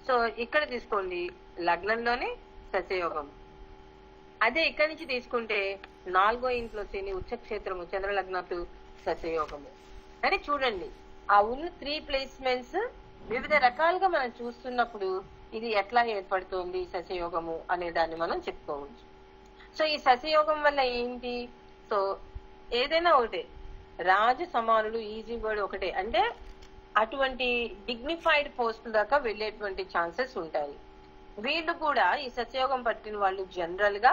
సో ఇక్కడ తీసుకోండి లగ్నంలోనే శశయోగం. అదే ఇక్కడ నుంచి తీసుకుంటే 4వ ఇంట్లో శని ఉచ్చక్షేత్రము చంద్రలగ్నకు శశయోగము. అంటే చూడండి ఆ ఉన్న 3 ప్లేస్మెంట్స్ వివిధ రకాలుగా మనం చూస్తున్నప్పుడు ఇది ఎట్లా ఏర్పడుతుంది శశయోగము అనే దాన్ని మనం చెప్పుకోవచ్చు. సో ఈ శశయోగం వల్ల ఏంటి, సో ఏదైనా ఒకటే, రాజు సమానుడు ఈజీ వర్డ్ ఒకటే, అంటే అటువంటి డిగ్నిఫైడ్ పోస్ట్ దాకా వెళ్ళేటువంటి ఛాన్సెస్ ఉంటాయి. వీళ్ళు కూడా ఈ శశయోగం పట్టిన వాళ్ళు జనరల్ గా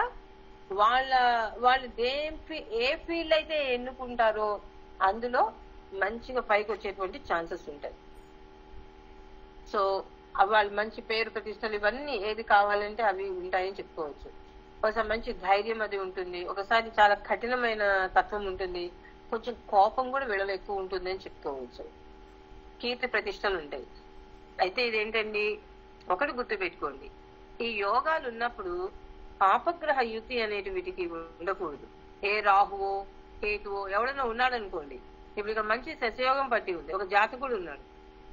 వాళ్ళు ఏ ఫీల్డ్ అయితే ఎన్నుకుంటారో అందులో మంచిగా పైకి వచ్చేటువంటి ఛాన్సెస్ ఉంటాయి. సో వాళ్ళు మంచి పేరు ప్రతిష్టలు ఇవన్నీ ఏది కావాలంటే అవి ఉంటాయని చెప్పుకోవచ్చు. ఒకసారి మంచి ధైర్యం అది ఉంటుంది, ఒకసారి చాలా కఠినమైన తత్వం ఉంటుంది, కొంచెం కోపం కూడా వీళ్ళలో ఎక్కువ ఉంటుంది అని చెప్పుకోవచ్చు. కీర్తి ప్రతిష్టలు ఉంటాయి. అయితే ఇదేంటండి, ఒకటి గుర్తు పెట్టుకోండి, ఈ యోగాలు ఉన్నప్పుడు పాపగ్రహ యుతి అనేటి వీటికి ఉండకూడదు. ఏ రాహువో కేతువో ఎవడైనా ఉన్నాడు అనుకోండి, ఇప్పుడు ఇక్కడ మంచి శశయోగం పట్టి ఉంది, ఒక జాతకుడు ఉన్నాడు.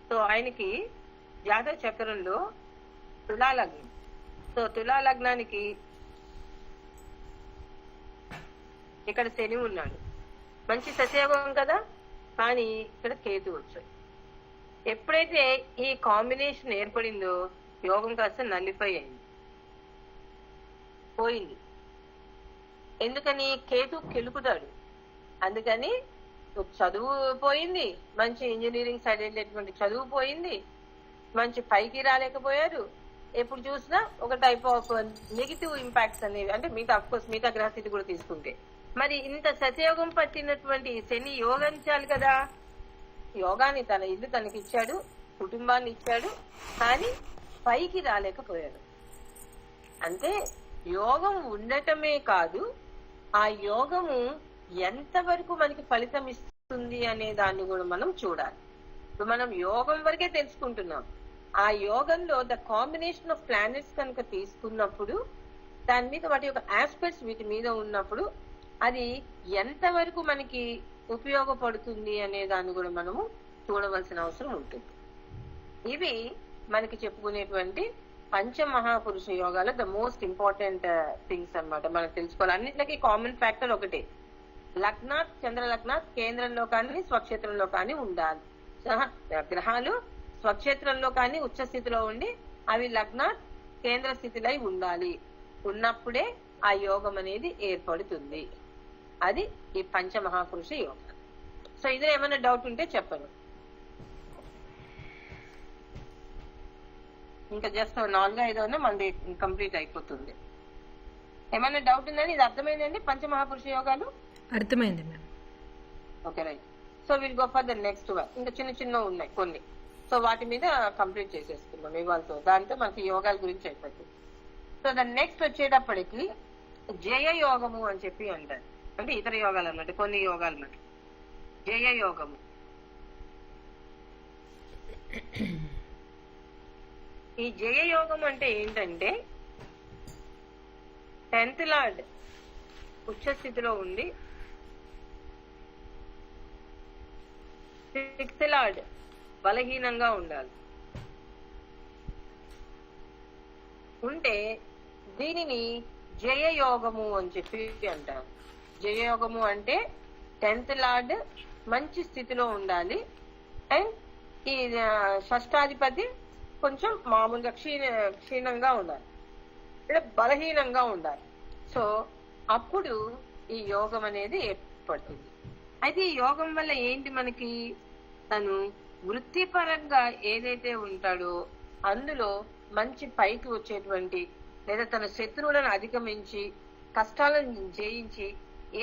సో ఆయనకి జాతక చక్రంలో తులాలగ్నం. సో తులాలగ్నానికి ఇక్కడ శని ఉన్నాడు, మంచి శశయోగం కదా, కానీ ఇక్కడ కేతు వచ్చాడు. ఎప్పుడైతే ఈ కాంబినేషన్ ఏర్పడిందో యోగం కాస్త నల్లిఫై అయింది, పోయింది. ఎందుకని, కేతు కెలుకుతాడు, అందుకని చదువు పోయింది, మంచి ఇంజనీరింగ్ సైడ్ వెళ్ళేటువంటి చదువు పోయింది, మంచి పైకి రాలేకపోయారు. ఎప్పుడు చూసినా ఒక టైప్ ఆఫ్ నెగిటివ్ ఇంపాక్ట్స్ అనేవి, అంటే మిగతా అఫ్కోర్స్ మిగతా గ్రహస్థితి కూడా తీసుకుంటే. మరి ఇంత శశయోగం పట్టినటువంటి శని యోగించాలి కదా, యోగాన్ని తన ఇల్లు తనకి ఇచ్చాడు, కుటుంబాన్ని ఇచ్చాడు, కానీ పైకి రాలేకపోయాడు. అంటే యోగం ఉండటమే కాదు, ఆ యోగము ఎంతవరకు మనకి ఫలితం ఇస్తుంది అనే దాన్ని కూడా మనం చూడాలి. ఇప్పుడు మనం యోగం వరకే తెలుసుకుంటున్నాం, ఆ యోగంలో ద కాంబినేషన్ ఆఫ్ ప్లానెట్స్ కనుక తీసుకున్నప్పుడు దాని మీద వాటి యొక్క ఆస్పెక్ట్స్ వీటి మీద ఉన్నప్పుడు అది ఎంతవరకు మనకి ఉపయోగపడుతుంది అనే దాన్ని కూడా మనము చూడవలసిన అవసరం ఉంటుంది. ఇవి మనకి చెప్పుకునేటువంటి పంచమహాపురుష యోగాలో ద మోస్ట్ ఇంపార్టెంట్ థింగ్స్ అన్నమాట. మనకు తెలుసుకోవాలి. అన్నిటికీ కామన్ ఫ్యాక్టర్ ఒకటే, లగ్నాత్ చంద్ర లగ్నాత్ కేంద్రంలో కానీ స్వక్షేత్రంలో కానీ ఉండాలి. గ్రహాలు స్వక్షేత్రంలో కానీ ఉచ్చ స్థితిలో ఉండి అవి లగ్నాత్ కేంద్ర స్థితిలో ఉండాలి. ఉన్నప్పుడే ఆ యోగం అనేది ఏర్పడుతుంది. అది ఈ పంచమహాపురుష యోగం. సో ఇదిలో ఏమైనా డౌట్ ఉంటే చెప్పను. ఇంకా జస్ట్ 4-5 మనది కంప్లీట్ అయిపోతుంది. ఏమైనా డౌట్ ఉందని, ఇది అర్థమైందండి పంచమహాపురుష యోగాలు? అర్థమైంది ma'am. Okay right. So will go for the next one. ఇంకా చిన్న చిన్న ఉన్నాయి కొన్ని, సో వాటి మీద కంప్లీట్ చేసేసుకున్నాం ఇవాళతో. దాంతో మనకి యోగాల గురించి అయిపోతుంది. సో దాని నెక్స్ట్ వచ్చేటప్పటికి జయ యోగము అని చెప్పి అంటారు. అంటే ఇతర యోగాలు అన్నమాట, కొన్ని యోగాలు అన్నమాట. జయ యోగము. ఈ జయ యోగం అంటే ఏంటంటే 10th లార్డ్ ఉచ్చ స్థితిలో ఉండి 6th లార్డ్ బలహీనంగా ఉండాలి. ఉంటే దీనిని జయయోగము అని చెప్పి అంటారు. జయయోగము అంటే 10th లార్డ్ మంచి స్థితిలో ఉండాలి అండ్ ఈ షష్టాధిపతి కొంచెం మామూలుగా క్షీణంగా ఉండాలి, అంటే బలహీనంగా ఉండాలి. సో అప్పుడు ఈ యోగం అనేది ఏర్పడుతుంది. అయితే ఈ యోగం వల్ల ఏంటి, మనకి తను వృత్తిపరంగా ఏదైతే ఉంటాడో అందులో మంచి పైకి వచ్చేటువంటి, లేదా తన శత్రువులను అధిగమించి కష్టాలను జయించి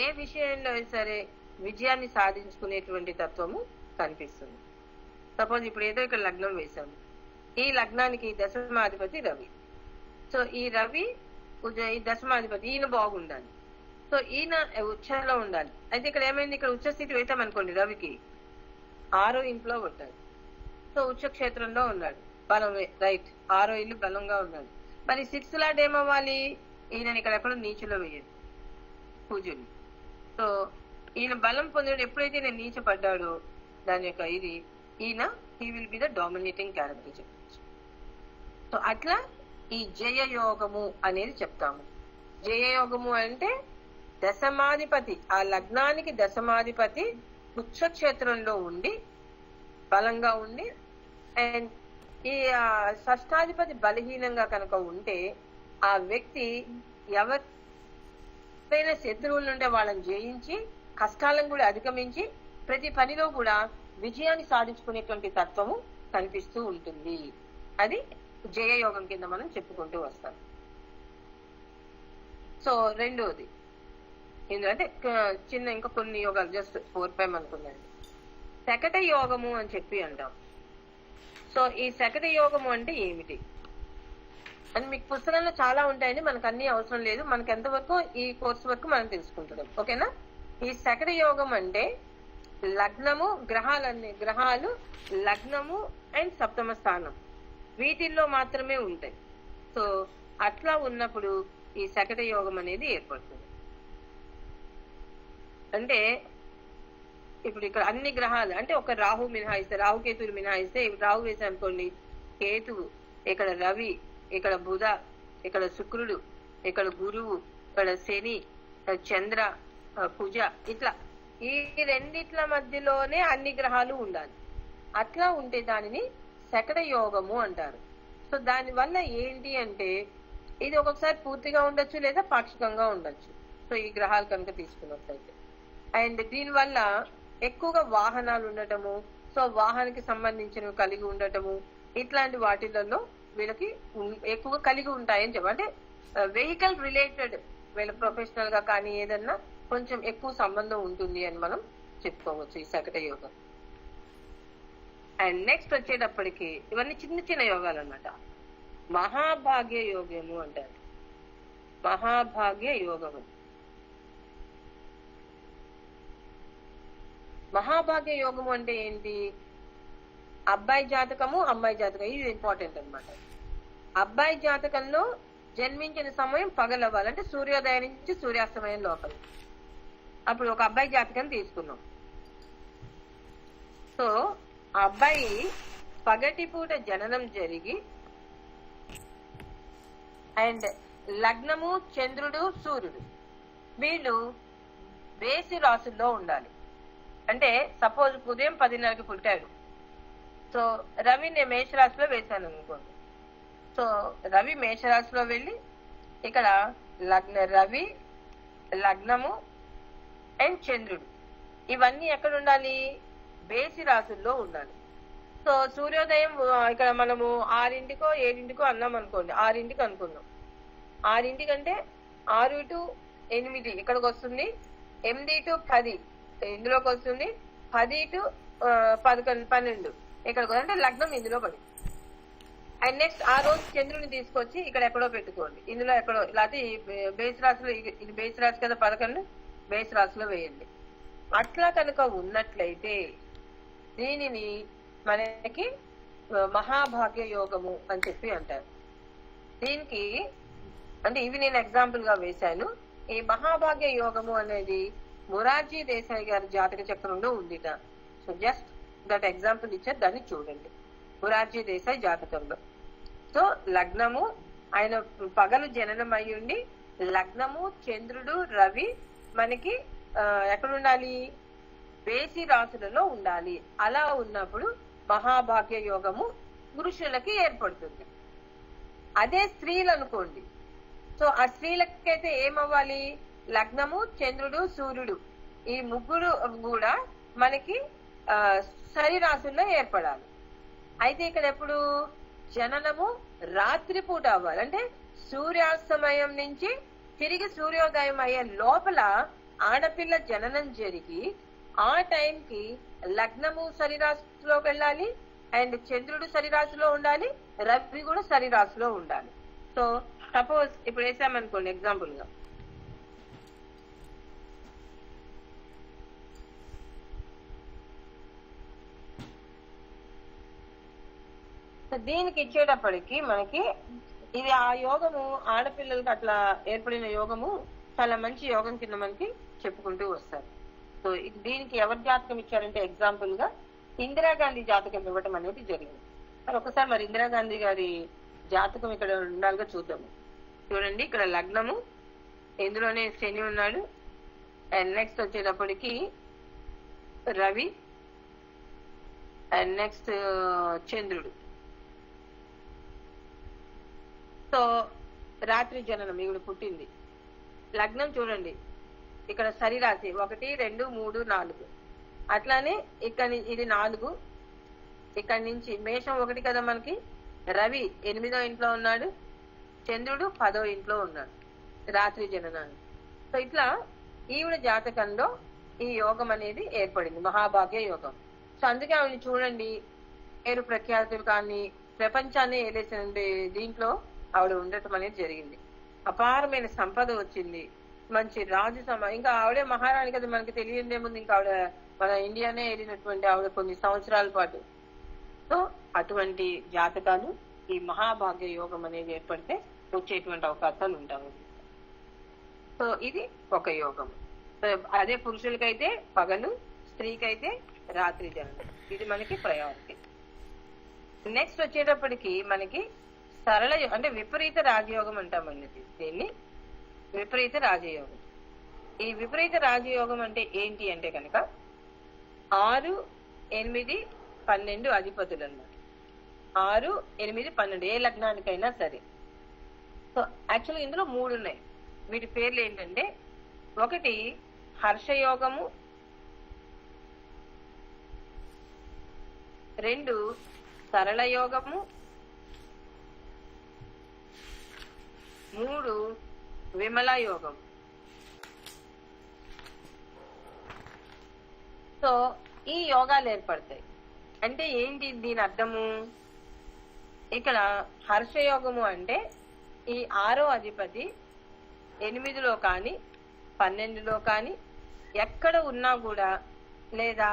ఏ విషయంలో సరే విజయాన్ని సాధించుకునేటువంటి తత్వము కనిపిస్తుంది. సపోజ్ ఇప్పుడు ఏదో ఇక్కడ లగ్నం వేశాము, ఈ లగ్నానికి దశమాధిపతి రవి. సో ఈ రవి ఈ దశమాధిపతి, ఈయన బాగుండాలి. సో ఈయన ఉచ్చలో ఉండాలి. అయితే ఇక్కడ ఏమైంది, ఇక్కడ ఉచ్చ స్థితి వేసామనుకోండి, రవికి 6వ ఇంట్లో ఉంటాడు. సో ఉచ్చ క్షేత్రంలో ఉన్నాడు, బలమే రైట్, 6వ ఇల్లు బలంగా ఉన్నాడు. మరి 6th లార్డ్ ఏమవ్వాలి, ఈయన ఇక్కడ ఎక్కడో నీచులో వేయదు పూజలు. సో ఈయన బలం పొందాడు. ఎప్పుడైతే ఈయన నీచ పడ్డాడో దాని యొక్క ఇది ఈయన he will be the dominating character చెప్పచ్చు. సో అట్లా ఈ జయయోగము అనేది చెప్తాము. జయయోగము అంటే దశమాధిపతి, ఆ లగ్నానికి దశమాధిపతి ఉచ్చ క్షేత్రంలో ఉండి బలంగా ఉండి, అండ్ ఈ షష్టాధిపతి బలహీనంగా కనుక ఉంటే ఆ వ్యక్తి ఎవరైనా శత్రువుల నుండి వాళ్ళని జయించి కష్టాలను కూడా అధిగమించి ప్రతి పనిలో కూడా విజయాన్ని సాధించుకునేటువంటి తత్వము కనిపిస్తూ ఉంటుంది. అది జయయోగం కింద మనం చెప్పుకుంటూ వస్తాం. సో రెండోది ఏంటంటే చిన్న ఇంకా కొన్ని యోగాలు జస్ట్ 4-5 అనుకున్నాను. శకట యోగము అని చెప్పి అంటాం. సో ఈ శకట యోగము అంటే ఏమిటి అని మీకు పుస్తకంలో చాలా ఉంటాయండి, మనకు అన్ని అవసరం లేదు. మనకు ఎంతవరకు ఈ కోర్సు వరకు మనం తెలుసుకుంటున్నాం, ఓకేనా. ఈ శకట యోగం అంటే లగ్నము, గ్రహాలు లగ్నము అండ్ సప్తమ స్థానం వీటిల్లో మాత్రమే ఉంటాయి. సో అట్లా ఉన్నప్పుడు ఈ శకట యోగం అనేది ఏర్పడుతుంది. అంటే ఇప్పుడు ఇక్కడ అన్ని గ్రహాలు అంటే ఒక రాహు మినహాయిస్తే, రాహుకేతువులు మినహాయిస్తే, రాహు వేసా అనుకోండి, కేతువు, ఇక్కడ రవి, ఇక్కడ బుధ, ఇక్కడ శుక్రుడు, ఇక్కడ గురువు, ఇక్కడ శని, చంద్ర, కుజ, ఇట్లా ఈ రెండిట్ల మధ్యలోనే అన్ని గ్రహాలు ఉండాలి. అట్లా ఉంటే దానిని శకట యోగము అంటారు. సో దాని వల్ల ఏంటి అంటే ఇది ఒక్కొక్కసారి పూర్తిగా ఉండొచ్చు లేదా పాక్షికంగా ఉండొచ్చు. సో ఈ గ్రహాలు కనుక తీసుకున్నట్లయితే, అండ్ దీని వల్ల ఎక్కువగా వాహనాలు ఉండటము, సో వాహనానికి సంబంధించినవి కలిగి ఉండటము, ఇట్లాంటి వాటిలలో వీళ్ళకి ఎక్కువగా కలిగి ఉంటాయని చెప్పి, అంటే వెహికల్ రిలేటెడ్ వీళ్ళ ప్రొఫెషనల్ గా కానీ ఏదన్నా కొంచెం ఎక్కువ సంబంధం ఉంటుంది అని మనం చెప్పుకోవచ్చు ఈ శకట యోగం. అండ్ నెక్స్ట్ వచ్చేటప్పటికి ఇవన్నీ చిన్న చిన్న యోగాలు అన్నమాట. మహాభాగ్య యోగము అంటారు. మహాభాగ్య యోగము, మహాభాగ్య యోగము అంటే ఏంటి, అబ్బాయి జాతకము అమ్మాయి జాతకం, ఇది ఇంపార్టెంట్ అనమాట. అబ్బాయి జాతకంలో జన్మించిన సమయం పగలవ్వాలి, అంటే సూర్యోదయం నుంచి సూర్యాస్తమయం లోపల. అప్పుడు ఒక అబ్బాయి జాతకం తీసుకున్నాం. సో ఆ అబ్బాయి పగటిపూట జననం జరిగి అండ్ లగ్నము చంద్రుడు సూర్యుడు వీళ్ళు వేసి రాసుల్లో ఉండాలి. అంటే సపోజ్ ఉదయం 10:30కి పుట్టాడు, సో రవి నేను మేషరాశిలో వేశాను అనుకోండి. సో రవి మేషరాశిలో వెళ్ళి ఇక్కడ రవి, లగ్నము అండ్ చంద్రుడు ఇవన్నీ ఎక్కడ ఉండాలి, బేసి రాశుల్లో ఉండాలి. సో సూర్యోదయం ఇక్కడ మనము 6ంటికో 7ంటికో అన్నాం అనుకోండి, 6ంటికి అనుకుందాం. 6ంటికంటే 6 to 8 ఇక్కడికి వస్తుంది, 8 to 10 ఇందులోకి వస్తుంది. 10 to 11, 12 ఇక్కడికి అంటే లగ్నం ఇందులో పడి. అండ్ నెక్స్ట్ ఆ రోజు చంద్రుని తీసుకొచ్చి ఇక్కడ ఎక్కడో పెట్టుకోండి. ఇందులో ఎక్కడో లేకపోతే ఈ బేస్ రాశిలో, ఇది బేస్ రాశి కదా 11, బేస్ రాశిలో వేయండి. అట్లా కనుక ఉన్నట్లయితే దీనిని మనకి మహాభాగ్య యోగము అని చెప్పి అంటారు. దీనికి అంటే ఇవి నేను ఎగ్జాంపుల్ గా వేశాను. ఈ మహాభాగ్య యోగము అనేది మొరార్జీ దేశాయ్ గారి జాతక చక్రంలో ఉందిట. సో జస్ట్ దట్ ఎగ్జాంపుల్ ఇచ్చారు, దాన్ని చూడండి. మొరార్జీ దేశాయ్ జాతకంలో సో లగ్నము ఆయన పగలు జననం అయి ఉండి లగ్నము చంద్రుడు రవి మనకి ఎక్కడ ఉండాలి, బేసి రాశులలో ఉండాలి. అలా ఉన్నప్పుడు మహాభాగ్య యోగము పురుషులకి ఏర్పడుతుంది. అదే స్త్రీలు అనుకోండి, సో ఆ స్త్రీలకైతే ఏమవ్వాలి, లగ్నము చంద్రుడు సూర్యుడు ఈ ముగ్గురు కూడా మనకి శరీరాశుల్లో ఏర్పడాలి. అయితే ఇక్కడ ఎప్పుడు జననము రాత్రిపూట అవ్వాలి, అంటే సూర్యాస్తమయం నుంచి తిరిగి సూర్యోదయం అయ్యే లోపల ఆడపిల్ల జననం జరిగి ఆ టైంకి లగ్నము శరీరాశిలోకి వెళ్ళాలి, అండ్ చంద్రుడు శరీరాశిలో ఉండాలి, రవి కూడా శరీరాశిలో ఉండాలి. సో సపోజ్ ఇప్పుడు వేసామనుకోండి ఎగ్జాంపుల్ గా, దీనికి ఇచ్చేటప్పటికి మనకి ఇది ఆ యోగము ఆడపిల్లలకి అట్లా ఏర్పడిన యోగము చాలా మంచి యోగం కింద మనకి చెప్పుకుంటూ వస్తారు. సో దీనికి ఎవరి జాతకం ఇచ్చారంటే ఎగ్జాంపుల్ గా ఇందిరాగాంధీ జాతకం ఇవ్వటం అనేది జరిగింది. మరి ఒకసారి మరి ఇందిరాగాంధీ గారి జాతకం ఇక్కడ ఉండాలిగా చూద్దాము. చూడండి, ఇక్కడ లగ్నము ఇందులోనే శని ఉన్నాడు, అండ్ నెక్స్ట్ వచ్చేటప్పటికి రవి, అండ్ నెక్స్ట్ చంద్రుడు. సో రాత్రి జననం ఈవిడ పుట్టింది. లగ్నం చూడండి, ఇక్కడ శరీరాశి 1, 2, 3, 4. అట్లానే ఇక్కడ ఇది 4. ఇక్కడ నుంచి మేషం 1 కదా మనకి, రవి 8వ ఇంట్లో ఉన్నాడు, చంద్రుడు 10వ ఇంట్లో ఉన్నాడు రాత్రి జననాన్ని. సో ఇట్లా ఈవిడ జాతకంలో ఈ యోగం అనేది ఏర్పడింది, మహాభాగ్య యోగం. సో అందుకే ఆవిడ చూడండి, పేరు ప్రఖ్యాతులు కానీ ప్రపంచాన్ని ఏలేసిన దీంట్లో ఆవిడ ఉండటం అనేది జరిగింది. అపారమైన సంపద వచ్చింది, మంచి రాజు ఇంకా ఆవిడే మహారాణి కదా, మనకి తెలియదేముంది. ఇంకా ఆవిడ మన ఇండియానే వెళ్ళినటువంటి ఆవిడ కొన్ని సంవత్సరాల పాటు. సో అటువంటి జాతకాలు ఈ మహాభాగ్య యోగం అనేది ఏర్పడితే వచ్చేటువంటి అవకాశాలు ఉంటాయి. సో ఇది ఒక యోగం. అదే పురుషులకైతే పగలు, స్త్రీకైతే రాత్రి జననం. ఇది మనకి ప్రయారిటీ. నెక్స్ట్ వచ్చేటప్పటికి మనకి సరళ అంటే విపరీత రాజయోగం అంటామండి దీన్ని, విపరీత రాజయోగం. ఈ విపరీత రాజయోగం అంటే ఏంటి అంటే కనుక 6, 8, 12 అధిపతులు అన్నమాట. 6, 8, 12 ఏ లగ్నానికైనా సరే. సో యాక్చువల్గా ఇందులో 3 ఉన్నాయి. వీటి పేర్లు ఏంటంటే, 1 హర్షయోగము, 2 సరళ యోగము, 3 విమల యోగం. సో ఈ యోగాలు ఏర్పడతాయి. అంటే ఏంటి దీని అర్థము, ఇక్కడ హర్షయోగము అంటే ఈ 6వ అధిపతి 8లో కానీ 12లో కానీ ఎక్కడ ఉన్నా కూడా, లేదా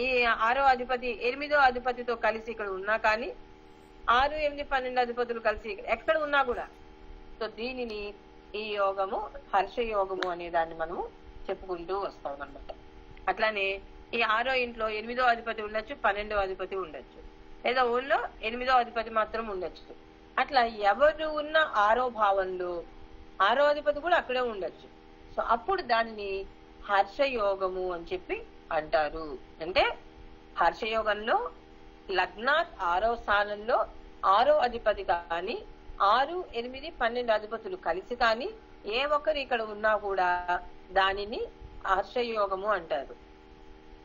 ఈ 6వ అధిపతి 8వ అధిపతితో కలిసి ఇక్కడ ఉన్నా కానీ, 6, 8, 12 అధిపతులు కలిసి ఎక్కడ ఉన్నా కూడా, సో దీనిని ఈ యోగము హర్షయోగము అనే దాన్ని మనము చెప్పుకుంటూ వస్తాం అన్నమాట. అట్లానే ఈ 6వ ఇంట్లో 8వ అధిపతి ఉండొచ్చు, 12వ అధిపతి ఉండొచ్చు, లేదా ఊళ్ళో 8వ అధిపతి మాత్రం ఉండొచ్చు. అట్లా ఎవరు ఉన్న 6వ భావంలో 6వ అధిపతి కూడా అక్కడే ఉండొచ్చు. సో అప్పుడు దానిని హర్షయోగము అని చెప్పి అంటారు. అంటే హర్షయోగంలో లగ్నాత్ 6వ స్థానంలో 6వ అధిపతి కానీ 6, 8, 12 అధిపతులు కలిసి కానీ ఏ ఒక్కరు ఇక్కడ ఉన్నా కూడా దానిని హర్షయోగము అంటారు.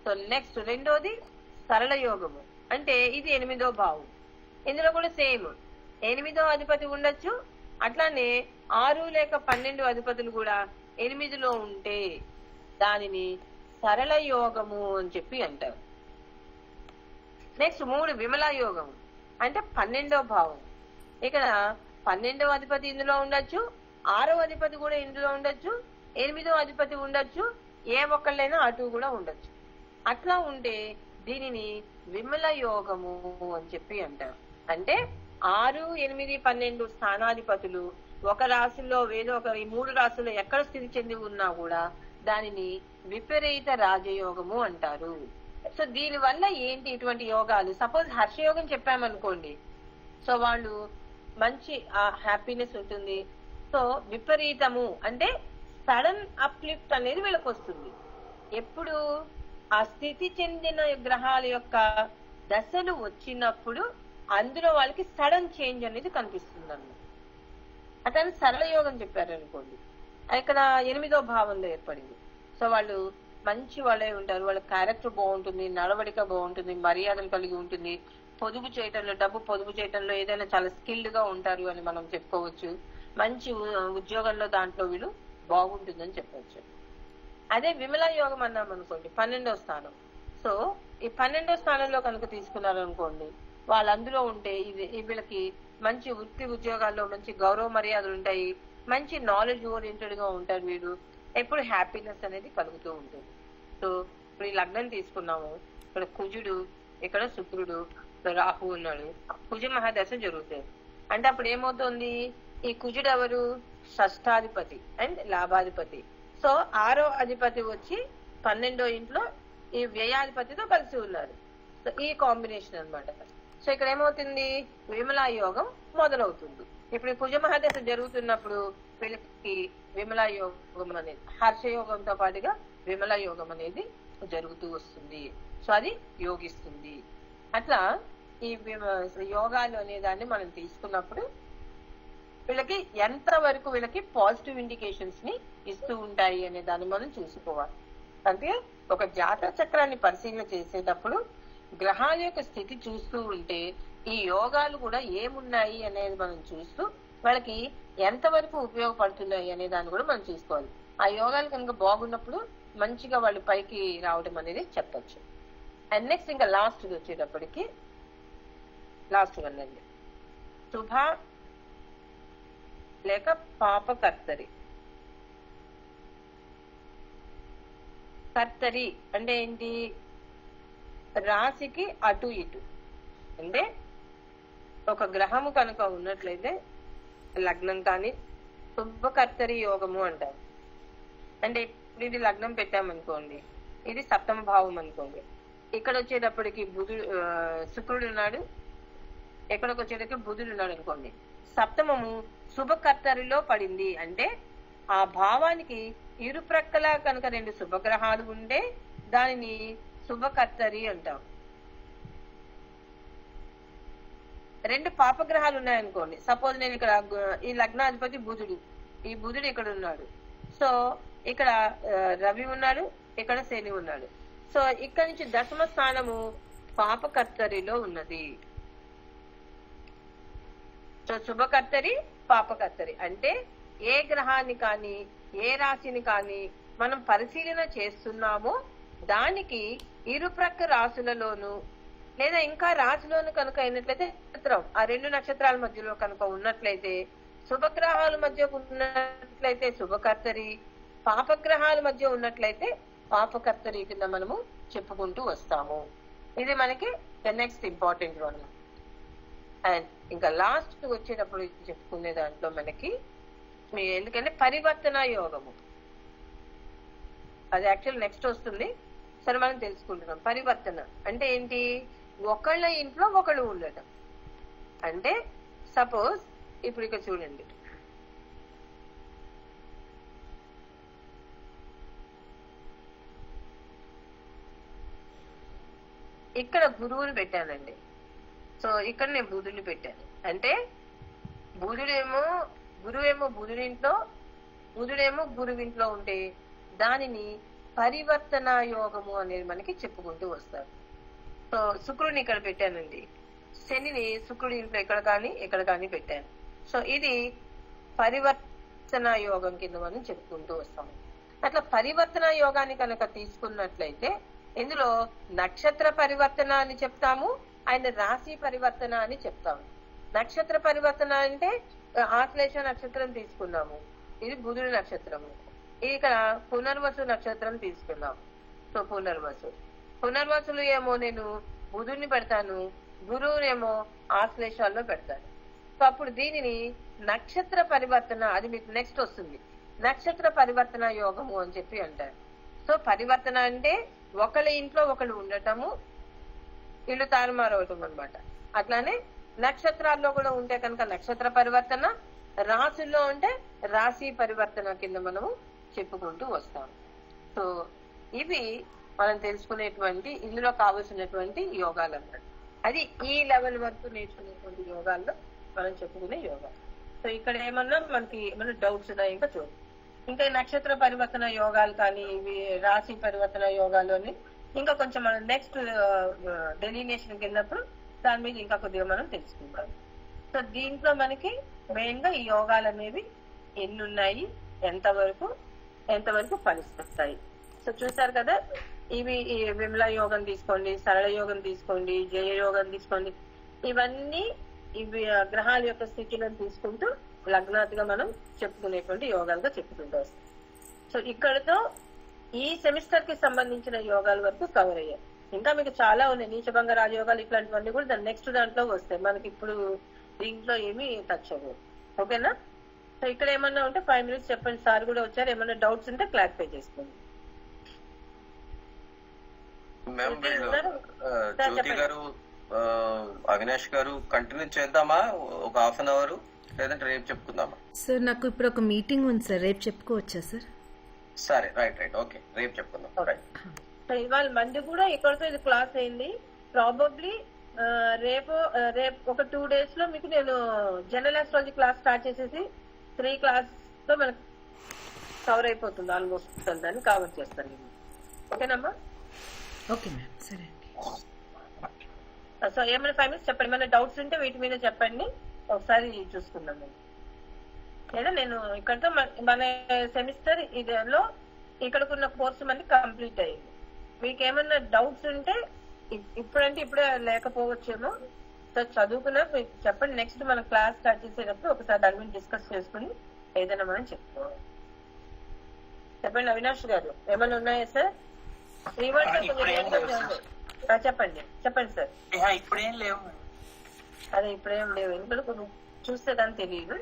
సో నెక్స్ట్ రెండోది సరళ యోగము. అంటే ఇది 8వ భావం. ఇందులో కూడా సేమ్ 8వ అధిపతి ఉండొచ్చు, అట్లానే 6 లేక 12 అధిపతులు కూడా 8లో ఉంటే దానిని సరళ యోగము అని చెప్పి అంటారు. నెక్స్ట్ 3 విమలా యోగము అంటే 12వ భావం. ఇక్కడ 12వ అధిపతి ఇందులో ఉండొచ్చు, 6వ అధిపతి కూడా ఇందులో ఉండొచ్చు, 8వ అధిపతి ఉండొచ్చు, ఏ ఒక్కళ్ళైనా అటు కూడా ఉండొచ్చు. అట్లా ఉంటే దీనిని విమల యోగము అని చెప్పి అంటారు. అంటే 6, 8, 12 స్థానాధిపతులు ఒక రాశిలో ఏదో ఒక 3 రాశుల్లో ఎక్కడ స్థితి చెంది ఉన్నా కూడా దానిని విపరీత రాజయోగము అంటారు. సో దీని వల్ల ఏంటి ఇటువంటి యోగాలు? సపోజ్ హర్షయోగం చెప్పామనుకోండి, సో వాళ్ళు మంచి హ్యాపీనెస్ ఉంటుంది. సో విపరీతము అంటే సడన్ అప్లిఫ్ట్ అనేది వీళ్ళకి వస్తుంది. ఎప్పుడు ఆ స్థితి చెందిన గ్రహాల యొక్క దశలు వచ్చినప్పుడు అందులో వాళ్ళకి సడన్ చేంజ్ అనేది కనిపిస్తుంది అన్నమాట. అతను సరళ యోగం చెప్పారు అనుకోండి, ఇక్కడ 8వ భావంలో ఏర్పడింది. సో వాళ్ళు మంచి వాళ్ళే ఉంటారు, వాళ్ళ క్యారెక్టర్ బాగుంటుంది, నడవడిక బాగుంటుంది, మర్యాదలు కలిగి ఉంటుంది, పొదుపు చేయటంలో డబ్బు పొదుపు చేయటంలో ఏదైనా చాలా స్కిల్డ్ గా ఉంటారు అని మనం చెప్పుకోవచ్చు. మంచి ఉద్యోగంలో దాంట్లో వీళ్ళు బాగుంటుందని చెప్పవచ్చు. అదే విమలా యోగం అన్నాం అనుకోండి 12వ స్థానం. సో ఈ 12వ స్థానంలో కనుక తీసుకున్నారు అనుకోండి, వాళ్ళందులో ఉంటే వీళ్ళకి మంచి వృత్తి ఉద్యోగాల్లో మంచి గౌరవ మర్యాదలు ఉంటాయి, మంచి నాలెడ్జ్ ఓరియంటెడ్ గా ఉంటారు, వీళ్ళు ఎప్పుడు హ్యాపీనెస్ అనేది కలుగుతూ ఉంటుంది. సో ఇప్పుడు ఈ లగ్నం తీసుకున్నాము, ఇక్కడ కుజుడు, ఇక్కడ శుక్రుడు, ఇక్కడ రాహు ఉన్నాడు, కుజ మహాదశ జరుగుతుంది. అంటే అప్పుడు ఏమవుతుంది, ఈ కుజుడు ఎవరు? షష్టాధిపతి అండ్ లాభాధిపతి. సో 6వ అధిపతి వచ్చి 12వ ఇంట్లో ఈ వ్యయాధిపతితో కలిసి ఉన్నారు. సో ఈ కాంబినేషన్ అన్నమాట. సో ఇక్కడ ఏమవుతుంది, విమలా యోగం మొదలవుతుంది. ఇప్పుడు కుజ మహాదశ జరుగుతున్నప్పుడు వీళ్ళకి విమలా యోగం అనేది, హర్షయోగంతో పాటుగా విమలా యోగం అనేది జరుగుతూ వస్తుంది. సో అది యోగిస్తుంది. అట్లా ఈ యోగాలు అనే దాన్ని మనం తీసుకున్నప్పుడు వీళ్ళకి ఎంత వరకు వీళ్ళకి పాజిటివ్ ఇండికేషన్స్ ని ఇస్తూ ఉంటాయి అనే దాన్ని మనం చూసుకోవాలి. అంటే ఒక జాతక చక్రాన్ని పరిశీలన చేసేటప్పుడు గ్రహాల యొక్క స్థితి చూస్తూ ఉంటే ఈ యోగాలు కూడా ఏమున్నాయి అనేది మనం చూస్తూ వాళ్ళకి ఎంత వరకు ఉపయోగపడుతున్నాయి అనే దాన్ని కూడా మనం చూసుకోవాలి. ఆ యోగాలు కనుక బాగున్నప్పుడు మంచిగా వాళ్ళు పైకి రావడం అనేది చెప్పచ్చు. అండ్ నెక్స్ట్ ఇంకా లాస్ట్ వచ్చేటప్పటికి లాస్ట్ వన్ అండి, శుభ లేక పాప కర్తరి. కర్తరి అంటే ఏంటి, రాశికి అటు ఇటు. అంటే ఒక గ్రహము కనుక ఉన్నట్లయితే లగ్నం కానీ శుభకర్తరి యోగము అంటారు. అంటే ఇప్పుడు ఇది లగ్నం పెట్టామనుకోండి, ఇది 7వ భావం అనుకోండి, ఇక్కడ వచ్చేటప్పటికి శుక్రుడు ఉన్నాడు, ఎక్కడికి వచ్చేటప్పటికి బుధుడు ఉన్నాడు అనుకోండి, 7వ శుభకర్తరిలో పడింది. అంటే ఆ భావానికి ఇరుప్రక్కల కనుక 2 శుభగ్రహాలు ఉంటే దానిని శుభకర్తరి అంటాం. 2 పాపగ్రహాలు ఉన్నాయనుకోండి, సపోజ్ నేను ఇక్కడ ఈ లగ్నాధిపతి బుధుడు, ఈ బుధుడు ఇక్కడ ఉన్నాడు, సో ఇక్కడ రవి ఉన్నాడు, ఇక్కడ శని ఉన్నాడు. సో ఇక్కడ నుంచి 10వ స్థానము పాపకర్తరిలో ఉన్నది. సో శుభకర్తరి పాపకర్తరి అంటే ఏ గ్రహాన్ని కానీ ఏ రాశిని కానీ మనం పరిశీలన చేస్తున్నామో దానికి ఇరుప్రక్క రాశులలోను లేదా ఇంకా రాశిలోను కనుక అయినట్లయితే నక్షత్రం, ఆ 2 నక్షత్రాల మధ్యలో కనుక ఉన్నట్లయితే, శుభగ్రహాల మధ్య ఉన్నట్లయితే శుభకర్తరి, పాపగ్రహాల మధ్య ఉన్నట్లయితే పాపకర్తరి కింద మనము చెప్పుకుంటూ వస్తాము. ఇది మనకి నెక్స్ట్ ఇంపార్టెంట్ వన్. అండ్ ఇంకా లాస్ట్ వచ్చేటప్పుడు చెప్పుకునే దాంట్లో మనకి ఎందుకంటే పరివర్తన యోగము, అది యాక్చువల్ నెక్స్ట్ వస్తుంది. సరే మనం తెలుసుకుంటున్నాం. పరివర్తన అంటే ఏంటి, ఒకళ్ళ ఇంట్లో ఒకళ్ళు ఉండటం. అంటే సపోజ్ ఇప్పుడు ఇక్కడ చూడండి, ఇక్కడ గురువుని పెట్టానండి. సో ఇక్కడ నేను బుధుడిని పెట్టాను. అంటే గురువేమో బుధుడింట్లో, బుధుడేమో గురువింట్లో ఉంటే దానిని పరివర్తన యోగము అనేది మనకి చెప్పుకుంటూ వస్తారు. సో శుక్రుడిని ఇక్కడ పెట్టానండి, శనిని శుక్రుడి ఇంట్లో ఎక్కడ కానీ పెట్టాను. సో ఇది పరివర్తన యోగం కింద మనం చెప్పుకుంటూ వస్తాము. అట్లా పరివర్తన యోగాన్ని కనుక తీసుకున్నట్లయితే ఇందులో నక్షత్ర పరివర్తన అని చెప్తాము, ఆయన రాశి పరివర్తన అని చెప్తాము. నక్షత్ర పరివర్తన అంటే ఆశ్లేష నక్షత్రం తీసుకున్నాము, ఇది బుధుడి నక్షత్రము. ఇక్కడ పునర్వసు నక్షత్రం తీసుకున్నాము. సో పునర్వసులు ఏమో నేను బుధుడిని పెడతాను, గురువునేమో ఆశ్లేషాల్లో పెడతాను. సో అప్పుడు దీనిని నక్షత్ర పరివర్తన, అది మీకు నెక్స్ట్ వస్తుంది, నక్షత్ర పరివర్తన యోగము అని చెప్పి అంటారు. సో పరివర్తన అంటే ఒకళ్ళ ఇంట్లో ఒకళ్ళు ఉండటము, ఇల్లు తారుమారవటం అనమాట. అట్లానే నక్షత్రాల్లో కూడా ఉంటే కనుక నక్షత్ర పరివర్తన, రాశుల్లో ఉంటే రాశి పరివర్తన కింద మనము చెప్పుకుంటూ వస్తాం. సో ఇవి మనం తెలుసుకునేటువంటి ఇందులో కావలసినటువంటి యోగాలు అన్నమాట. అది ఈ లెవెల్ వరకు నేర్చుకునేటువంటి యోగాల్లో మనం చెప్పుకునే యోగాలు. సో ఇక్కడ ఏమన్నా మనకి ఏమన్నా డౌట్స్ ఉన్నాయి ఇంకా చూడండి. ఇంకా నక్షత్ర పరివర్తన యోగాలు కానీ ఇవి రాశి పరివర్తన యోగాలు అని ఇంకా కొంచెం మనం నెక్స్ట్ డెలినేషన్ కిందప్పుడు దాని మీద ఇంకా కొద్దిగా మనం తెలుసుకుంటాం. సో దీంట్లో మనకి మెయిన్ గా ఈ యోగాలు అనేవి ఎన్ని ఉన్నాయి, ఎంతవరకు ఫలిస్తాయి. సో చూసారు కదా, ఇవి విమల యోగం తీసుకోండి, సరళ యోగం తీసుకోండి, జయ యోగం తీసుకోండి, ఇవన్నీ ఇవి గ్రహాల యొక్క స్థితిలను తీసుకుంటూ లగ్నాతిగా మనం చెప్పుకునేటువంటి యోగాలుగా చెప్పుకుంటూ వస్తాం. సో ఇక్కడతో ఈ సెమిస్టర్ కి సంబంధించిన యోగాల వరకు కవర్ అయ్యాయి. ఇంకా మీకు చాలా ఉన్నాయి, నీచభంగ రాజయోగాలు ఇట్లాంటివన్నీ కూడా నెక్స్ట్ దాంట్లో వస్తాయి. మనకి ఇప్పుడు దీంట్లో ఏమి టచ్ అవ్వదు. ఓకేనా? సో ఇక్కడ ఏమన్నా ఉంటే 5 minutes చెప్పండి. సార్ కూడా వచ్చారు, ఏమన్నా డౌట్స్ ఉంటే క్లారిఫై చేసుకోండి. మ్యామ్ జ్యోతి గారు, అవినాష్ గారు కంటిన్యూ చేద్దామా ఒక 1/2 hour, లేదంటే రేపు చెప్పుకుందామా? సార్ నాకు ఇప్పుడు ఒక మీటింగ్ ఉంది సార్, రేపు చెప్పుకోవచ్చా సార్? సరే, రైట్, ఓకే, రేపు చెప్పుకుందాం. రైట్. సో ఇవాళ మంది కూడా ఇక్కడతో ఇది క్లాస్ అయింది. ప్రాబబ్లీ రేపు ఒక 2 days లో మీకు నేను జనరల్ ఆస్ట్రాలజీ క్లాస్ స్టార్ట్ చేసేసి 3 classes తో మనకు కవర్ అయిపోతుంది, ఆల్మోస్ట్ దాన్ని కవర్ చేస్తాను. ఓకేనమ్మా? ఓకే మ్యామ్, సరే. సో ఏమైనా 5 minutes చెప్పండి, ఏమైనా డౌట్స్ ఉంటే వీటి మీద చెప్పండి, ఒకసారి చూసుకుందాం. లేదా నేను ఇక్కడతో మన సెమిస్టర్ ఇదిలో ఇక్కడకున్న కోర్సు మనకి కంప్లీట్ అయ్యింది. మీకు ఏమన్నా డౌట్స్ ఉంటే ఇప్పుడంటే ఇప్పుడే లేకపోవచ్చేమో, సో చదువుకున్నా మీకు చెప్పండి. నెక్స్ట్ మన క్లాస్ స్టార్ట్ చేసేటప్పుడు ఒకసారి దాని మీద డిస్కస్ చేసుకుని ఏదైనా మనం చెప్పుకోవాలి. చెప్పండి అవినాష్ గారు, ఏమైనా ఉన్నాయా సార్? చెప్పండి సార్. ఇప్పుడేం లేవు. అదే ఇప్పుడేం లేవు, ఎందుకంటే కొంచెం చూస్తే కానీ తెలియదు.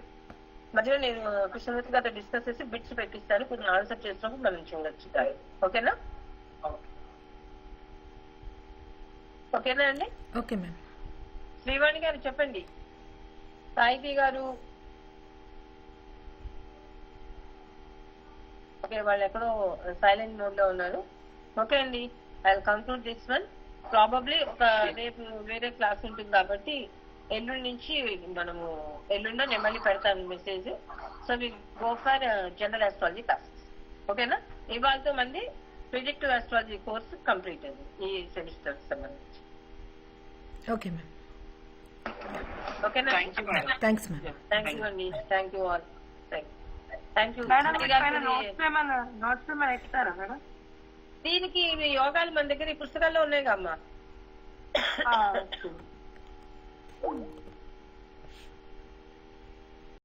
మధ్యలో నేను కృష్ణమూర్తి గారితో డిస్కస్ చేసి బిట్స్ పెట్టిస్తాను, కొంచెం ఆన్సర్ చేసినప్పుడు మనం చూడొచ్చు. ఓకేనా? ఓకేనా అండి? Okay ma'am. శ్రీవాణి గారు చెప్పండి. సాయికి గారు ఓకే, వాళ్ళు ఎక్కడో సైలెంట్ మోడ్ లో ఉన్నారు. ఓకే అండి, I will conclude this one. Probably ఒక రేపు వేరే క్లాస్ ఉంటుంది కాబట్టి ఎల్లుండి నుంచి మనము ఎల్లుండో నేను మళ్ళీ పెడతాను message. So we go for general astrology classes. ఓకేనా? ఇవాళతో మంది ప్రిడిక్టివ్ ఆస్ట్రాలజీ కోర్స్ కంప్లీట్ అయింది ఈ సెమిస్టర్ సంబంధించి. Okay ma'am. ఓకేనా? Thanks ma'am. థ్యాంక్ యూ అండి, thank you all. Thank you. దీనికి యోగాలు మన దగ్గర ఈ పుస్తకాల్లో ఉన్నాయి కమ్మా.